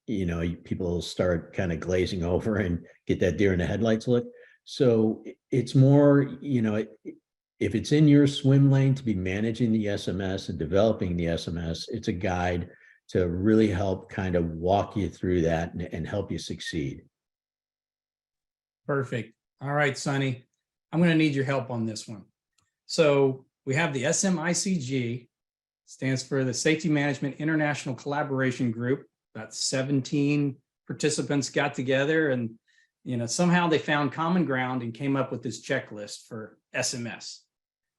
people start kind of glazing over and get that deer in the headlights look. So it's more, if it's in your swim lane to be managing the SMS and developing the SMS, it's a guide to really help kind of walk you through that and help you succeed. Perfect. All right, Sonnie, I'm going to need your help on this one. So we have the SMICG, stands for the Safety Management International Collaboration Group. About 17 participants got together, and somehow they found common ground and came up with this checklist for SMS.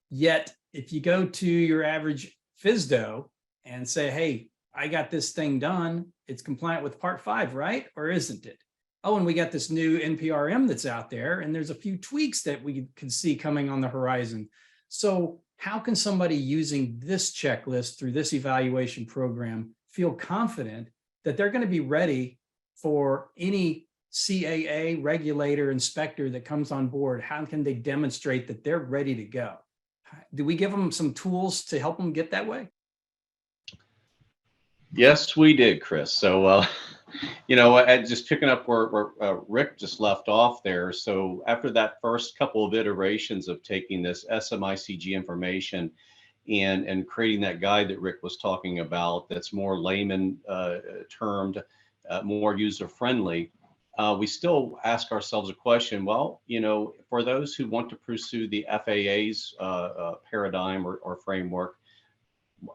Yet, if you go to your average FSDO and say, hey, I got this thing done, it's compliant with Part 5, right? Or isn't it? Oh, and we got this new NPRM that's out there, and there's a few tweaks that we can see coming on the horizon. So how can somebody using this checklist through this evaluation program feel confident that they're going to be ready for any CAA regulator inspector that comes on board? How can they demonstrate that they're ready to go? Do we give them some tools to help them get that way? Yes, we did, Chris. So, just picking up where Rick just left off there. So after that first couple of iterations of taking this SMICG information and creating that guide that Rick was talking about, that's more layman termed, more user friendly, we still ask ourselves a question. Well, for those who want to pursue the FAA's paradigm or framework,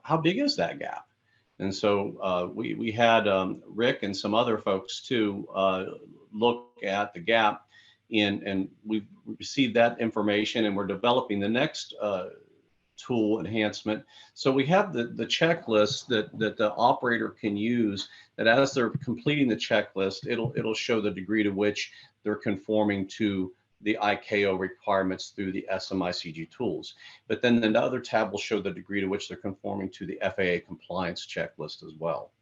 how big is that gap? And so we had Rick and some other folks too look at the gap, and we've received that information, and we're developing the next tool enhancement. So we have the checklist that the operator can use, that as they're completing the checklist, it'll show the degree to which they're conforming to the ICAO requirements through the SMICG tools. But then the other tab will show the degree to which they're conforming to the FAA compliance checklist as well.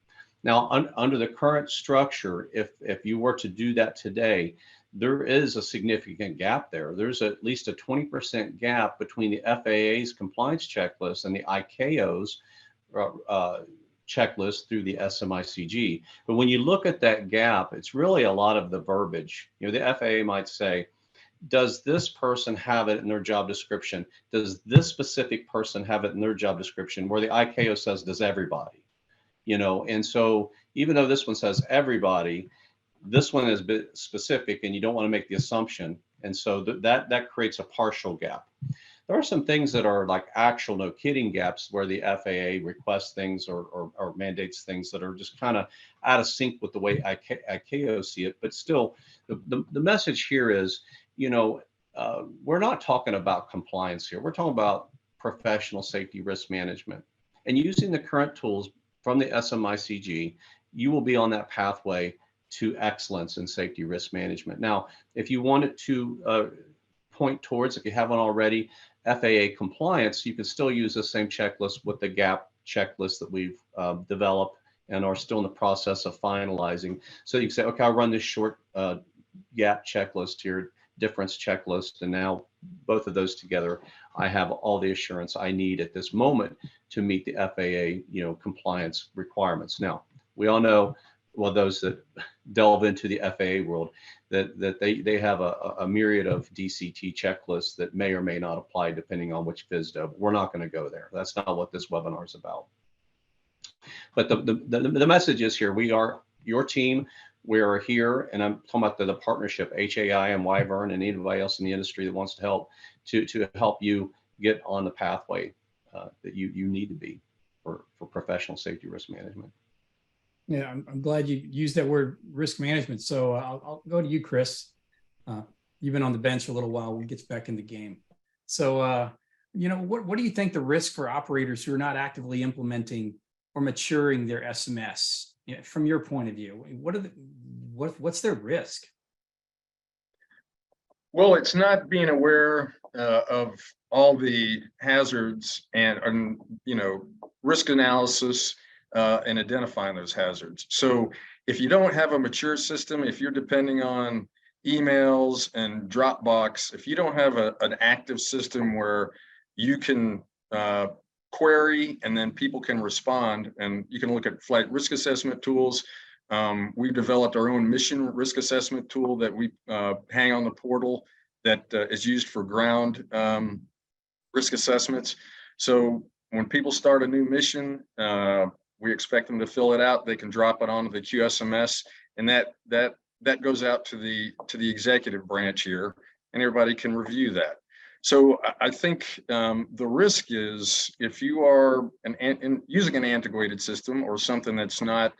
Now, under the current structure, if you were to do that today, there is a significant gap there. There's at least a 20% gap between the FAA's compliance checklist and the ICAO's checklist through the SMICG. But when you look at that gap, it's really a lot of the verbiage. The FAA might say, does this person have it in their job description? Does this specific person have it in their job description? Where the ICAO says, does everybody? And so even though this one says everybody, this one is a bit specific, and you don't want to make the assumption. And so that creates a partial gap. There are some things that are like actual no kidding gaps, where the FAA requests things or mandates things that are just kind of out of sync with the way ICAO see it. But still, the message here is, we're not talking about compliance here. We're talking about professional safety risk management. And using the current tools from the SMICG, you will be on that pathway to excellence in safety risk management. Now, if you wanted to point towards, if you haven't already, FAA compliance, you can still use the same checklist with the gap checklist that we've developed and are still in the process of finalizing. So you can say, okay, I'll run this short gap checklist here, difference checklist, and now both of those together, I have all the assurance I need at this moment to meet the FAA, compliance requirements. Now, we all know, well, those that delve into the FAA world, that they have a myriad of DCT checklists that may or may not apply depending on which FSDO. We're not going to go there. That's not what this webinar is about. But the message is here. We are your team. We are here, and I'm talking about the partnership, HAI and WYVERN, and anybody else in the industry that wants to help you get on the pathway that you need to be for professional safety risk management. Yeah, I'm glad you used that word, risk management. So I'll go to you, Chris. You've been on the bench a little while. We'll get back in the game. So, what do you think the risk for operators who are not actively implementing or maturing their SMS, from your point of view? What's their risk? Well, it's not being aware of all the hazards and risk analysis and identifying those hazards. So if you don't have a mature system, if you're depending on emails and Dropbox, if you don't have an active system where you can query and then people can respond, and you can look at flight risk assessment tools. We've developed our own mission risk assessment tool that we hang on the portal that is used for ground risk assessments. So when people start a new mission, we expect them to fill it out. They can drop it onto the QSMS, and that goes out to the executive branch here, and everybody can review that. So I think the risk is, if you are using an antiquated system or something that's not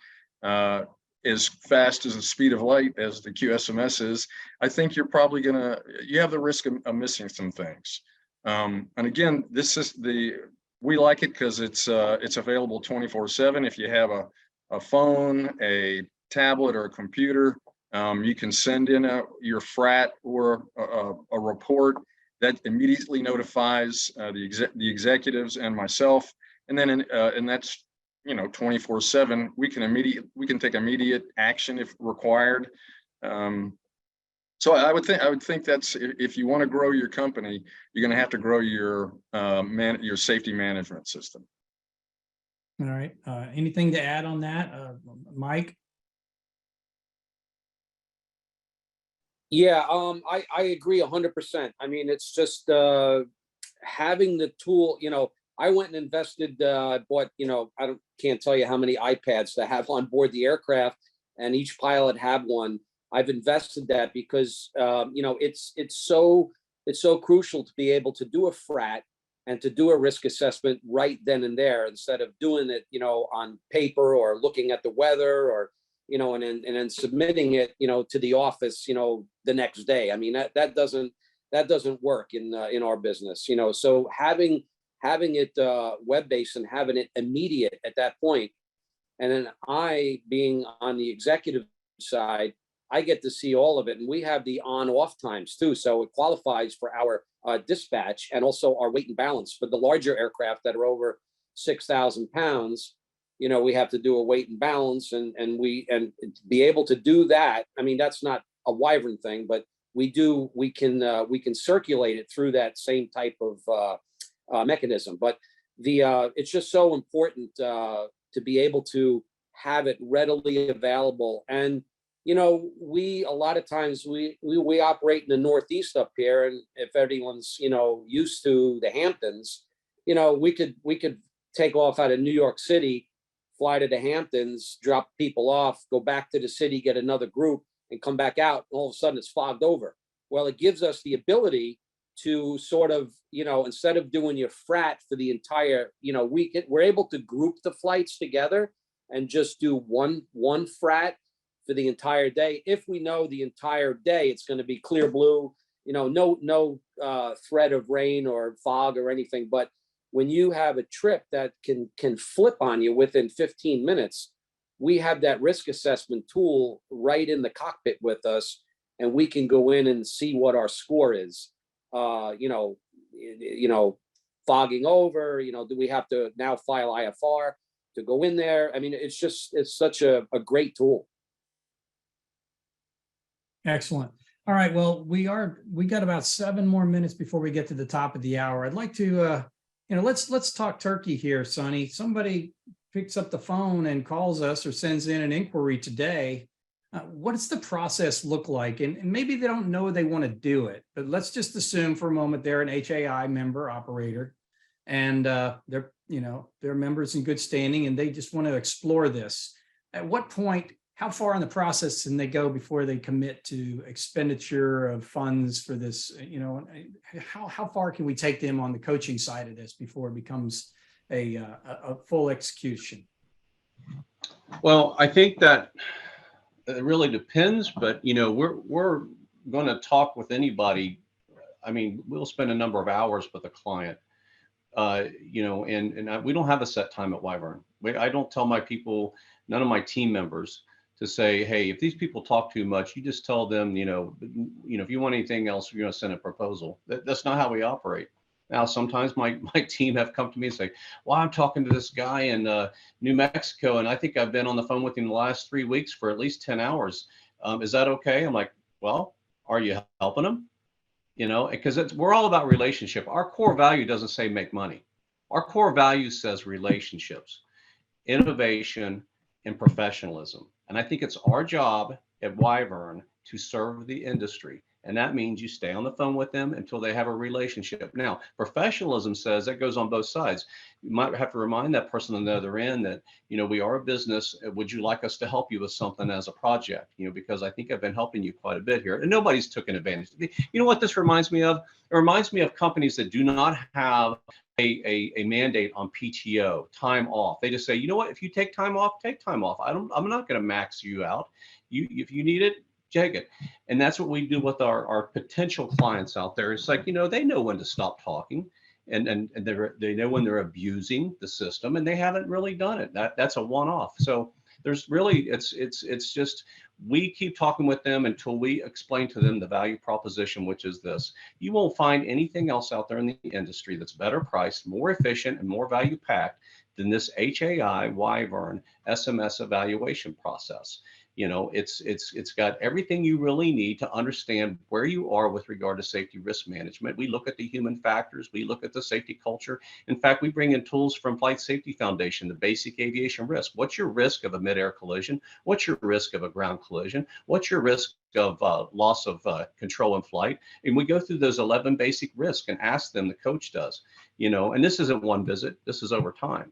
as fast as the speed of light as the QSMS is, I think you're probably you have the risk of missing some things. And again, we like it because it's available 24/7. If you have a phone, a tablet, or a computer, you can send in your frat or a report that immediately notifies the executives and myself, and then and that's 24/7. We can take immediate action if required. So I would think that's, if you want to grow your company, you're going to have to grow your safety management system. All right. Anything to add on that, Mike? Yeah, I agree 100%. I mean, it's just having the tool. I went and invested, bought, can't tell you how many iPads to have on board the aircraft, and each pilot had one. I've invested that because it's so crucial to be able to do a frat and to do a risk assessment right then and there, instead of doing it on paper or looking at the weather, or and then submitting it to the office the next day. I mean, that doesn't work in our business. So having it web-based and having it immediate at that point, and then I, being on the executive side, I get to see all of it, and we have the on-off times too. So it qualifies for our dispatch and also our weight and balance. For the larger aircraft that are over 6,000 pounds, we have to do a weight and balance, and be able to do that. I mean, that's not a Wyvern thing, but we can circulate it through that same type of mechanism. But it's just so important to be able to have it readily available. And we, a lot of times we operate in the Northeast up here, and if everyone's used to the Hamptons, we could take off out of New York City, fly to the Hamptons, drop people off, go back to the city, get another group, and come back out, and all of a sudden it's fogged over. Well, it gives us the ability to sort of, instead of doing your frat for the entire week, we're able to group the flights together and just do one frat for the entire day. If we know the entire day it's going to be clear blue, no threat of rain or fog or anything. But when you have a trip that can flip on you within 15 minutes, we have that risk assessment tool right in the cockpit with us, and we can go in and see what our score is. Fogging over, do we have to now file IFR to go in there? I mean, it's such a great tool. Excellent. All right. Well, we got about 7 more minutes before we get to the top of the hour. I'd like to, let's talk turkey here, Sonnie. Somebody picks up the phone and calls us or sends in an inquiry today. What does the process look like? And maybe they don't know they want to do it, but let's just assume for a moment they're an HAI member operator, and they're members in good standing, and they just want to explore this. At what point, how far in the process can they go before they commit to expenditure of funds for this? How far can we take them on the coaching side of this before it becomes a full execution? Well, I think that it really depends, but we're going to talk with anybody. I mean, we'll spend a number of hours with a client, and we don't have a set time at Wyvern. I don't tell my people, none of my team members, to say, hey, if these people talk too much, you just tell them, if you want anything else, you're going to send a proposal. That's not how we operate. Now, sometimes my team have come to me and say, well, I'm talking to this guy in New Mexico, and I think I've been on the phone with him the last 3 weeks for at least 10 hours. Is that okay? I'm like, well, Are you helping them? You know, because we're all about relationship. Our core value doesn't say make money. Our core value says relationships, innovation, and professionalism. And I think it's our job at Wyvern to serve the industry. And that means you stay on the phone with them until they have a relationship. Now, professionalism says that goes on both sides. You might have to remind that person on the other end that, you know, we are a business. Would you like us to help you with something as a project? You know, because I think I've been helping you quite a bit here, and nobody's taken advantage. You know what this reminds me of? It reminds me of companies that do not have a mandate on PTO, time off. They just say, you know what, if you take time off, take time off. I'm not going to max you out. If you need it, take it. And that's what we do with our potential clients out there. It's like, you know, they know when to stop talking, and they know when they're abusing the system, and they haven't really done it. That's a one-off. So there's really, it's just, we keep talking with them until we explain to them the value proposition, which is this: you won't find anything else out there in the industry that's better priced, more efficient, and more value packed than this HAI WYVERN SMS evaluation process. You know, it's got everything you really need to understand where you are with regard to safety risk management. We look at the human factors, we look at the safety culture. In fact, we bring in tools from Flight Safety Foundation, the basic aviation risk. What's your risk of a mid-air collision? What's your risk of a ground collision? What's your risk of loss of control in flight? And we go through those 11 basic risks and ask them, the coach does, you know, and this isn't one visit, this is over time.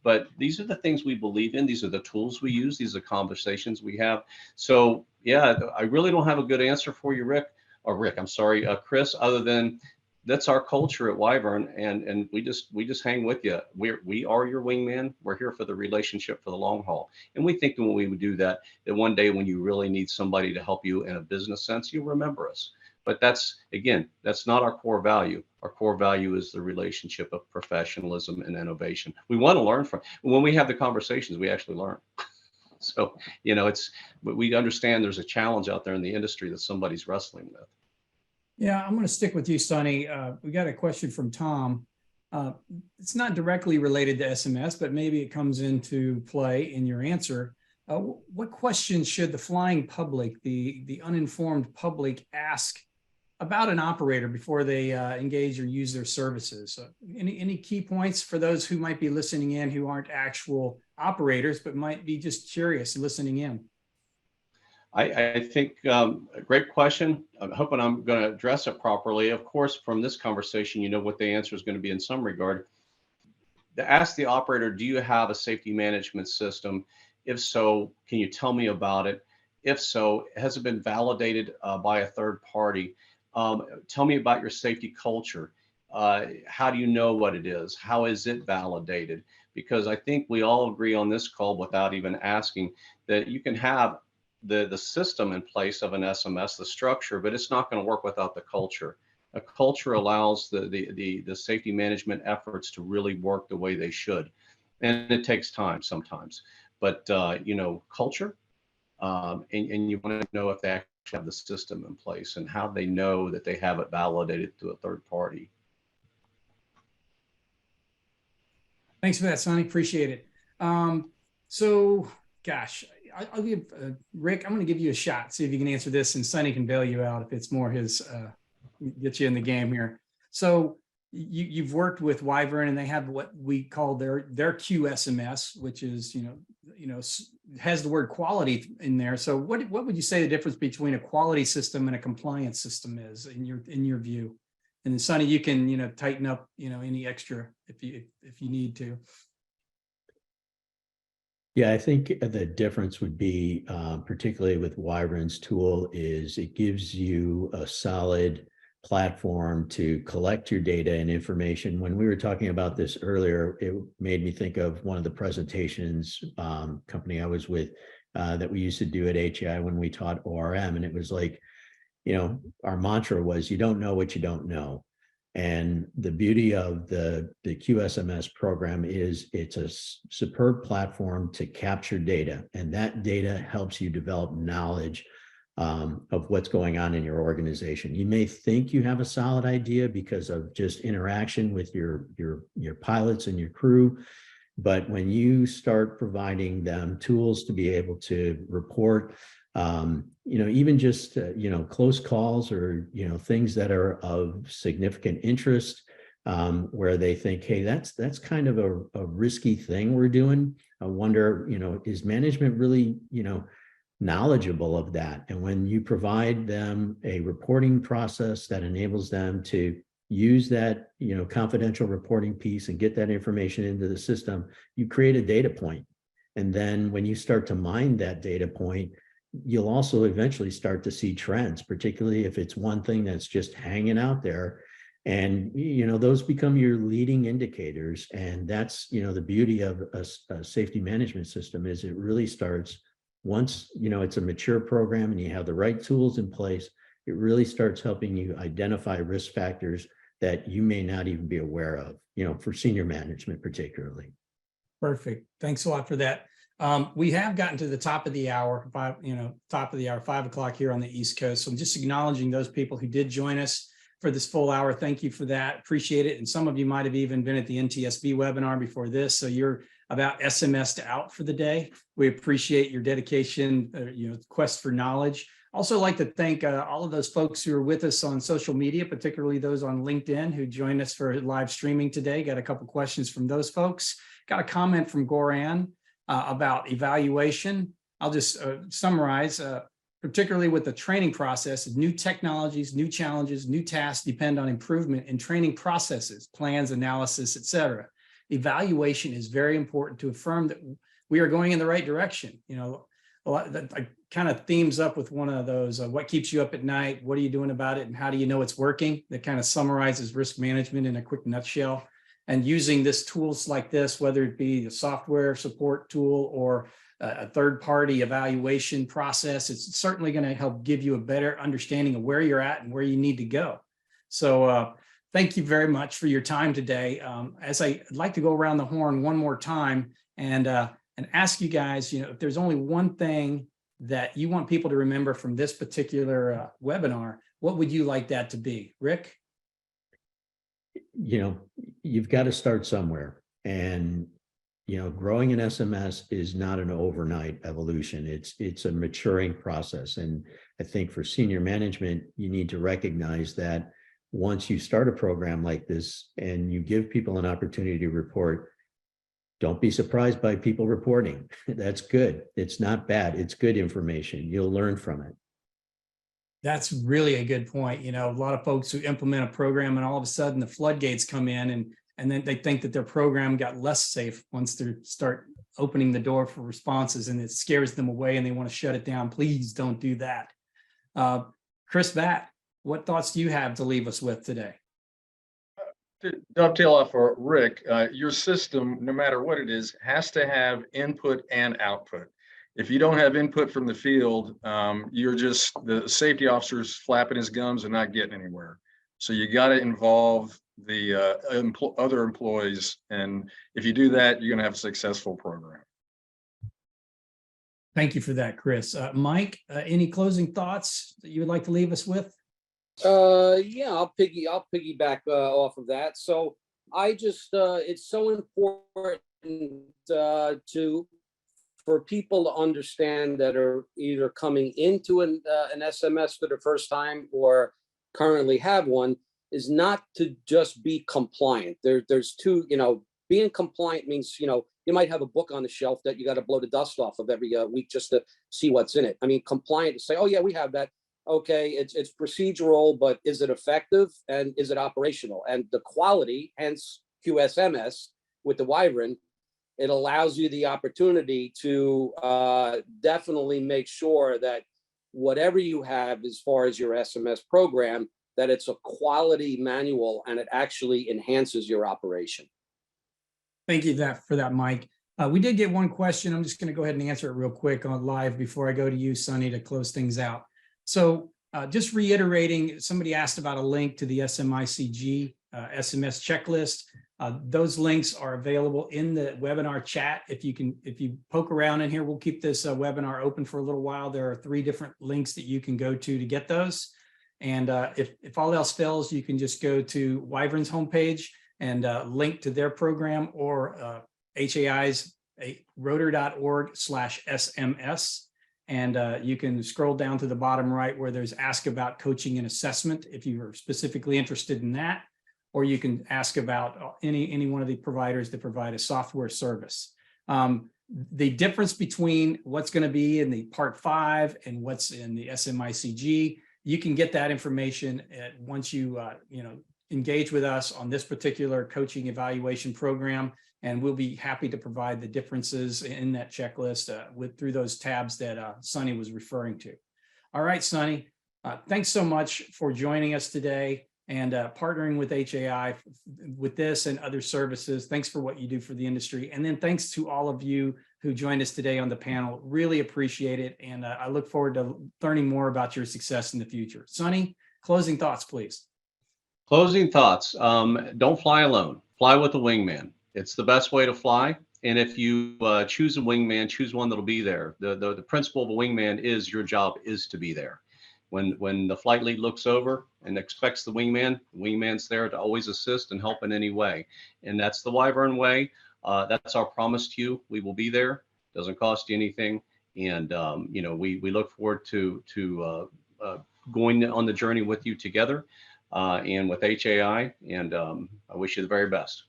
But these are the things we believe in. These are the tools we use. These are conversations we have. So yeah, I really don't have a good answer for you, Chris, other than that's our culture at Wyvern, and we just hang with you. We are your wingman. We're here for the relationship for the long haul. And we think that when we would do that, that one day when you really need somebody to help you in a business sense, you'll remember us. But that's not our core value. Our core value is the relationship of professionalism and innovation. We want to learn from. When we have the conversations, we actually learn. So, you know, we understand there's a challenge out there in the industry that somebody's wrestling with. Yeah, I'm going to stick with you, Sonnie. We got a question from Tom. It's not directly related to SMS, but maybe it comes into play in your answer. What questions should the flying public, the uninformed public, ask about an operator before they engage or use their services? Any key points for those who might be listening in who aren't actual operators, but might be just curious listening in? I think a great question. I'm hoping I'm going to address it properly. Of course, from this conversation, you know what the answer is going to be in some regard. To ask the operator, do you have a safety management system? If so, can you tell me about it? If so, has it been validated by a third party? Tell me about your safety culture. How do you know what it is? How is it validated? Because I think we all agree on this call, without even asking, that you can have the system in place of an SMS, the structure, but it's not going to work without the culture. A culture allows the safety management efforts to really work the way they should. And it takes time sometimes. But, you know, culture, and you want to know if they actually have the system in place and how they know that they have it validated to a third party. Thanks for that, Sonnie. Appreciate it. So, gosh, I'll give Rick, I'm going to give you a shot, see if you can answer this, and Sonnie can bail you out if it's more his, get you in the game here. So you've worked with Wyvern, and they have what we call their QSMS, which is, you know, has the word quality in there. So what would you say the difference between a quality system and a compliance system is in your view? And then Sonnie, you can, you know, tighten up, you know, any extra if you need to. Yeah, I think the difference would be, particularly with Wyvern's tool, is it gives you a solid platform to collect your data and information. When we were talking about this earlier, it made me think of one of the presentations company I was with that we used to do at HAI when we taught ORM. And it was like, you know, our mantra was, you don't know what you don't know. And the beauty of the QSMS program is it's a superb platform to capture data, and that data helps you develop knowledge of what's going on in your organization. You may think you have a solid idea because of just interaction with your pilots and your crew, but when you start providing them tools to be able to report Even just, close calls or, things that are of significant interest, where they think, hey, that's kind of a risky thing we're doing. I wonder, is management really, knowledgeable of that? And when you provide them a reporting process that enables them to use that, confidential reporting piece and get that information into the system, you create a data point. And then when you start to mine that data point, you'll also eventually start to see trends, particularly if it's one thing that's just hanging out there. And, those become your leading indicators. And that's, the beauty of a safety management system is it really starts once, it's a mature program and you have the right tools in place, it really starts helping you identify risk factors that you may not even be aware of, for senior management particularly. Perfect. Thanks a lot for that. We have gotten to the top of the hour, 5 o'clock here on the East Coast. So I'm just acknowledging those people who did join us for this full hour. Thank you for that. Appreciate it. And some of you might have even been at the NTSB webinar before this. So you're about SMS'd out for the day. We appreciate your dedication, quest for knowledge. Also like to thank all of those folks who are with us on social media, particularly those on LinkedIn who joined us for live streaming today. Got a couple questions from those folks. Got a comment from Goran about evaluation. I'll just summarize, particularly with the training process, new technologies, new challenges, new tasks depend on improvement in training processes, plans, analysis, etc. Evaluation is very important to affirm that we are going in the right direction. A lot that kind of themes up with one of those, what keeps you up at night? What are you doing about it? And how do you know it's working? That kind of summarizes risk management in a quick nutshell. And using this tools like this, whether it be a software support tool or a third-party evaluation process, it's certainly going to help give you a better understanding of where you're at and where you need to go. So thank you very much for your time today. As I'd like to go around the horn one more time and ask you guys, if there's only one thing that you want people to remember from this particular webinar, what would you like that to be? Rick? You've got to start somewhere. And, growing an SMS is not an overnight evolution. It's a maturing process. And I think for senior management, you need to recognize that once you start a program like this and you give people an opportunity to report, don't be surprised by people reporting. That's good. It's not bad. It's good information. You'll learn from it. That's really a good point. A lot of folks who implement a program and all of a sudden the floodgates come in and then they think that their program got less safe once they start opening the door for responses, and it scares them away and they want to shut it down. Please don't do that. Chris Batt, what thoughts do you have to leave us with today? To dovetail off of Rick, your system, no matter what it is, has to have input and output. If you don't have input from the field, you're just the safety officer's flapping his gums and not getting anywhere. So you got to involve the other employees. And if you do that, you're going to have a successful program. Thank you for that, Chris. Mike, any closing thoughts that you would like to leave us with? Yeah, I'll piggyback off of that. So I just it's so important for people to understand that are either coming into an SMS for the first time or currently have one, is not to just be compliant. There's two, being compliant means, you might have a book on the shelf that you got to blow the dust off of every week just to see what's in it. I mean, compliant to say, oh yeah, we have that. Okay, it's procedural, but is it effective and is it operational? And the quality, hence QSMS with the WYVERN, it allows you the opportunity to definitely make sure that whatever you have as far as your SMS program, that it's a quality manual and it actually enhances your operation. Thank you for that, Mike. We did get one question. I'm just going to go ahead and answer it real quick on live before I go to you, Sonnie, to close things out. So just reiterating, somebody asked about a link to the SMICG SMS checklist. Those links are available in the webinar chat. If you poke around in here, we'll keep this webinar open for a little while. There are 3 different links that you can go to get those. And if all else fails, you can just go to WYVERN's homepage and link to their program or HAI's rotor.org/SMS. And you can scroll down to the bottom right where there's ask about coaching and assessment if you are specifically interested in that, or you can ask about any one of the providers that provide a software service. The difference between what's going to be in the Part 5 and what's in the SMICG, you can get that information once you engage with us on this particular coaching evaluation program, and we'll be happy to provide the differences in that checklist through those tabs that Sonnie was referring to. All right, Sonnie, thanks so much for joining us today and partnering with HAI with this and other services. Thanks for what you do for the industry. And then thanks to all of you who joined us today on the panel. Really appreciate it. And I look forward to learning more about your success in the future. Sonnie, closing thoughts, please. Closing thoughts. Don't fly alone. Fly with a wingman. It's the best way to fly. And if you choose a wingman, choose one that'll be there. The principle of a wingman is your job is to be there. When the flight lead looks over and expects the wingman's there to always assist and help in any way. And that's the Wyvern way. That's our promise to you. We will be there. Doesn't cost you anything. And we look forward to going on the journey with you together and with HAI. And I wish you the very best.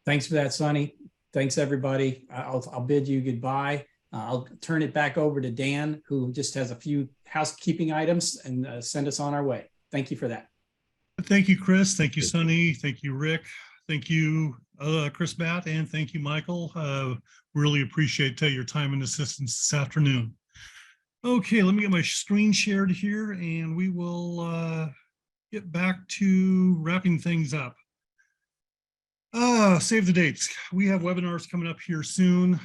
Thanks for that, Sonnie. Thanks, everybody. I'll bid you goodbye. I'll turn it back over to Dan, who just has a few housekeeping items, and send us on our way. Thank you for that. Thank you, Chris. Thank you, Sonnie. Thank you, Rick. Thank you, Chris Batt, and thank you, Michael. Really appreciate your time and assistance this afternoon. Okay, let me get my screen shared here, and we will get back to wrapping things up. Save the dates. We have webinars coming up here soon.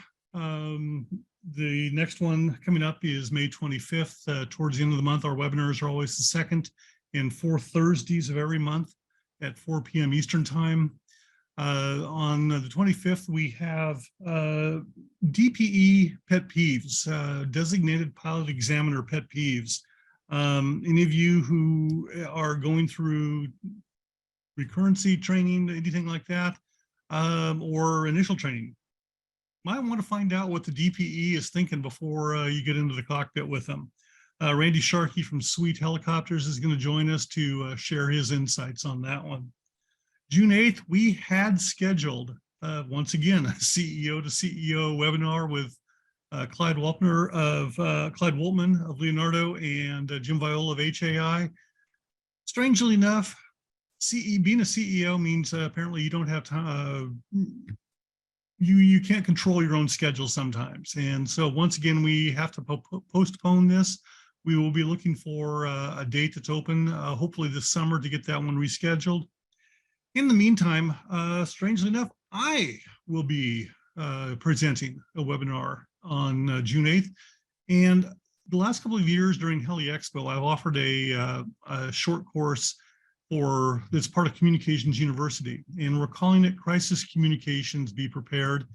The next one coming up is May 25th. Towards the end of the month, our webinars are always the second and fourth Thursdays of every month at 4 p.m. Eastern time. On the 25th, we have DPE pet peeves, designated pilot examiner pet peeves. Any of you who are going through recurrency training, anything like that, or initial training, might want to find out what the DPE is thinking before you get into the cockpit with them. Randy Sharkey from Sweet Helicopters is going to join us to share his insights on that one. June 8th, we had scheduled, once again, a CEO to CEO webinar with Clyde Woltman of Leonardo and Jim Viola of HAI. Strangely enough, being a CEO means apparently you don't have time. You can't control your own schedule sometimes. And so once again, we have to postpone this. We will be looking for a date that's open, hopefully this summer, to get that one rescheduled. In the meantime, strangely enough, I will be presenting a webinar on June 8th. And the last couple of years during Heli Expo, I've offered a short course that's part of Communications University, and we're calling it Crisis Communications, Be Prepared.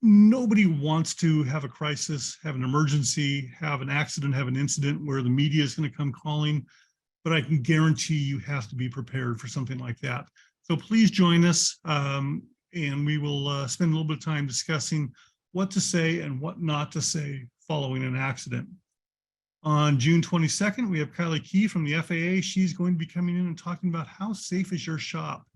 Nobody wants to have a crisis, have an emergency, have an accident, have an incident where the media is going to come calling, but I can guarantee you have to be prepared for something like that. So please join us, and we will spend a little bit of time discussing what to say and what not to say following an accident. On June 22nd, we have Kylie Key from the FAA. She's going to be coming in and talking about how safe is your shop.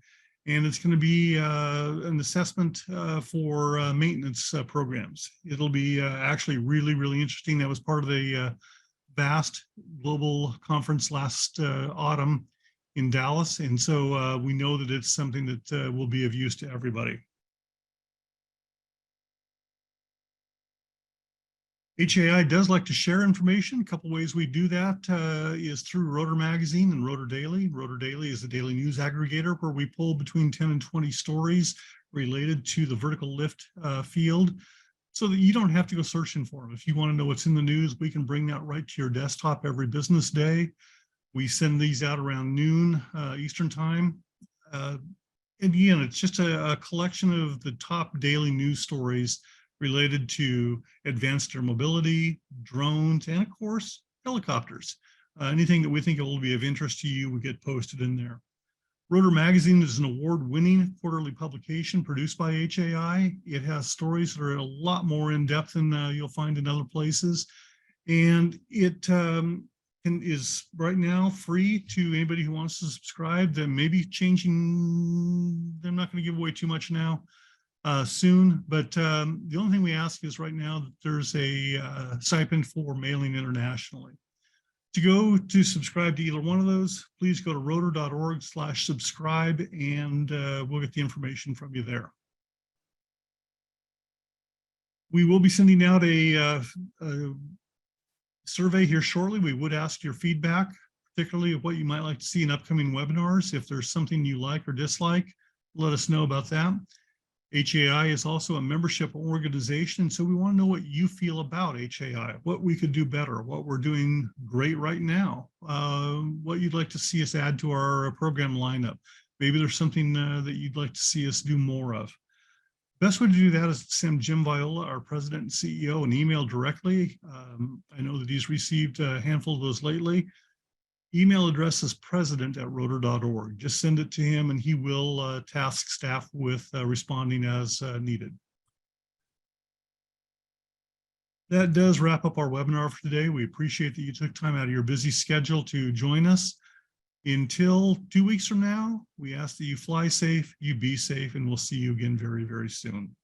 And it's going to be an assessment for maintenance programs. It'll be actually really, really interesting. That was part of the vast global conference last autumn in Dallas. And so we know that it's something that will be of use to everybody. HAI does like to share information. A couple ways we do that is through Rotor Magazine and Rotor Daily. Rotor Daily is a daily news aggregator where we pull between 10 and 20 stories related to the vertical lift field so that you don't have to go searching for them. If you want to know what's in the news, we can bring that right to your desktop every business day. We send these out around noon Eastern time. And again, it's just a collection of the top daily news stories related to advanced air mobility, drones, and of course, helicopters. Anything that we think will be of interest to you, we get posted in there. Rotor Magazine is an award-winning quarterly publication produced by HAI. It has stories that are a lot more in-depth than you'll find in other places. And it is right now free to anybody who wants to subscribe. That may be changing. I'm not going to give away too much now soon, but the only thing we ask is right now that there's a stipend for mailing internationally. To go to subscribe to either one of those, please go to rotor.org/subscribe and we'll get the information from you there. We will be sending out a survey here shortly. We would ask your feedback, particularly of what you might like to see in upcoming webinars. If there's something you like or dislike, let us know about that. HAI is also a membership organization, so we want to know what you feel about HAI, what we could do better, what we're doing great right now, what you'd like to see us add to our program lineup. Maybe there's something that you'd like to see us do more of. Best way to do that is to send Jim Viola, our president and CEO, an email directly. I know that he's received a handful of those lately. Email address is president@rotor.org. Just send it to him and he will task staff with responding as needed. That does wrap up our webinar for today. We appreciate that you took time out of your busy schedule to join us. Until 2 weeks from now, we ask that you fly safe, you be safe, and we'll see you again very, very soon.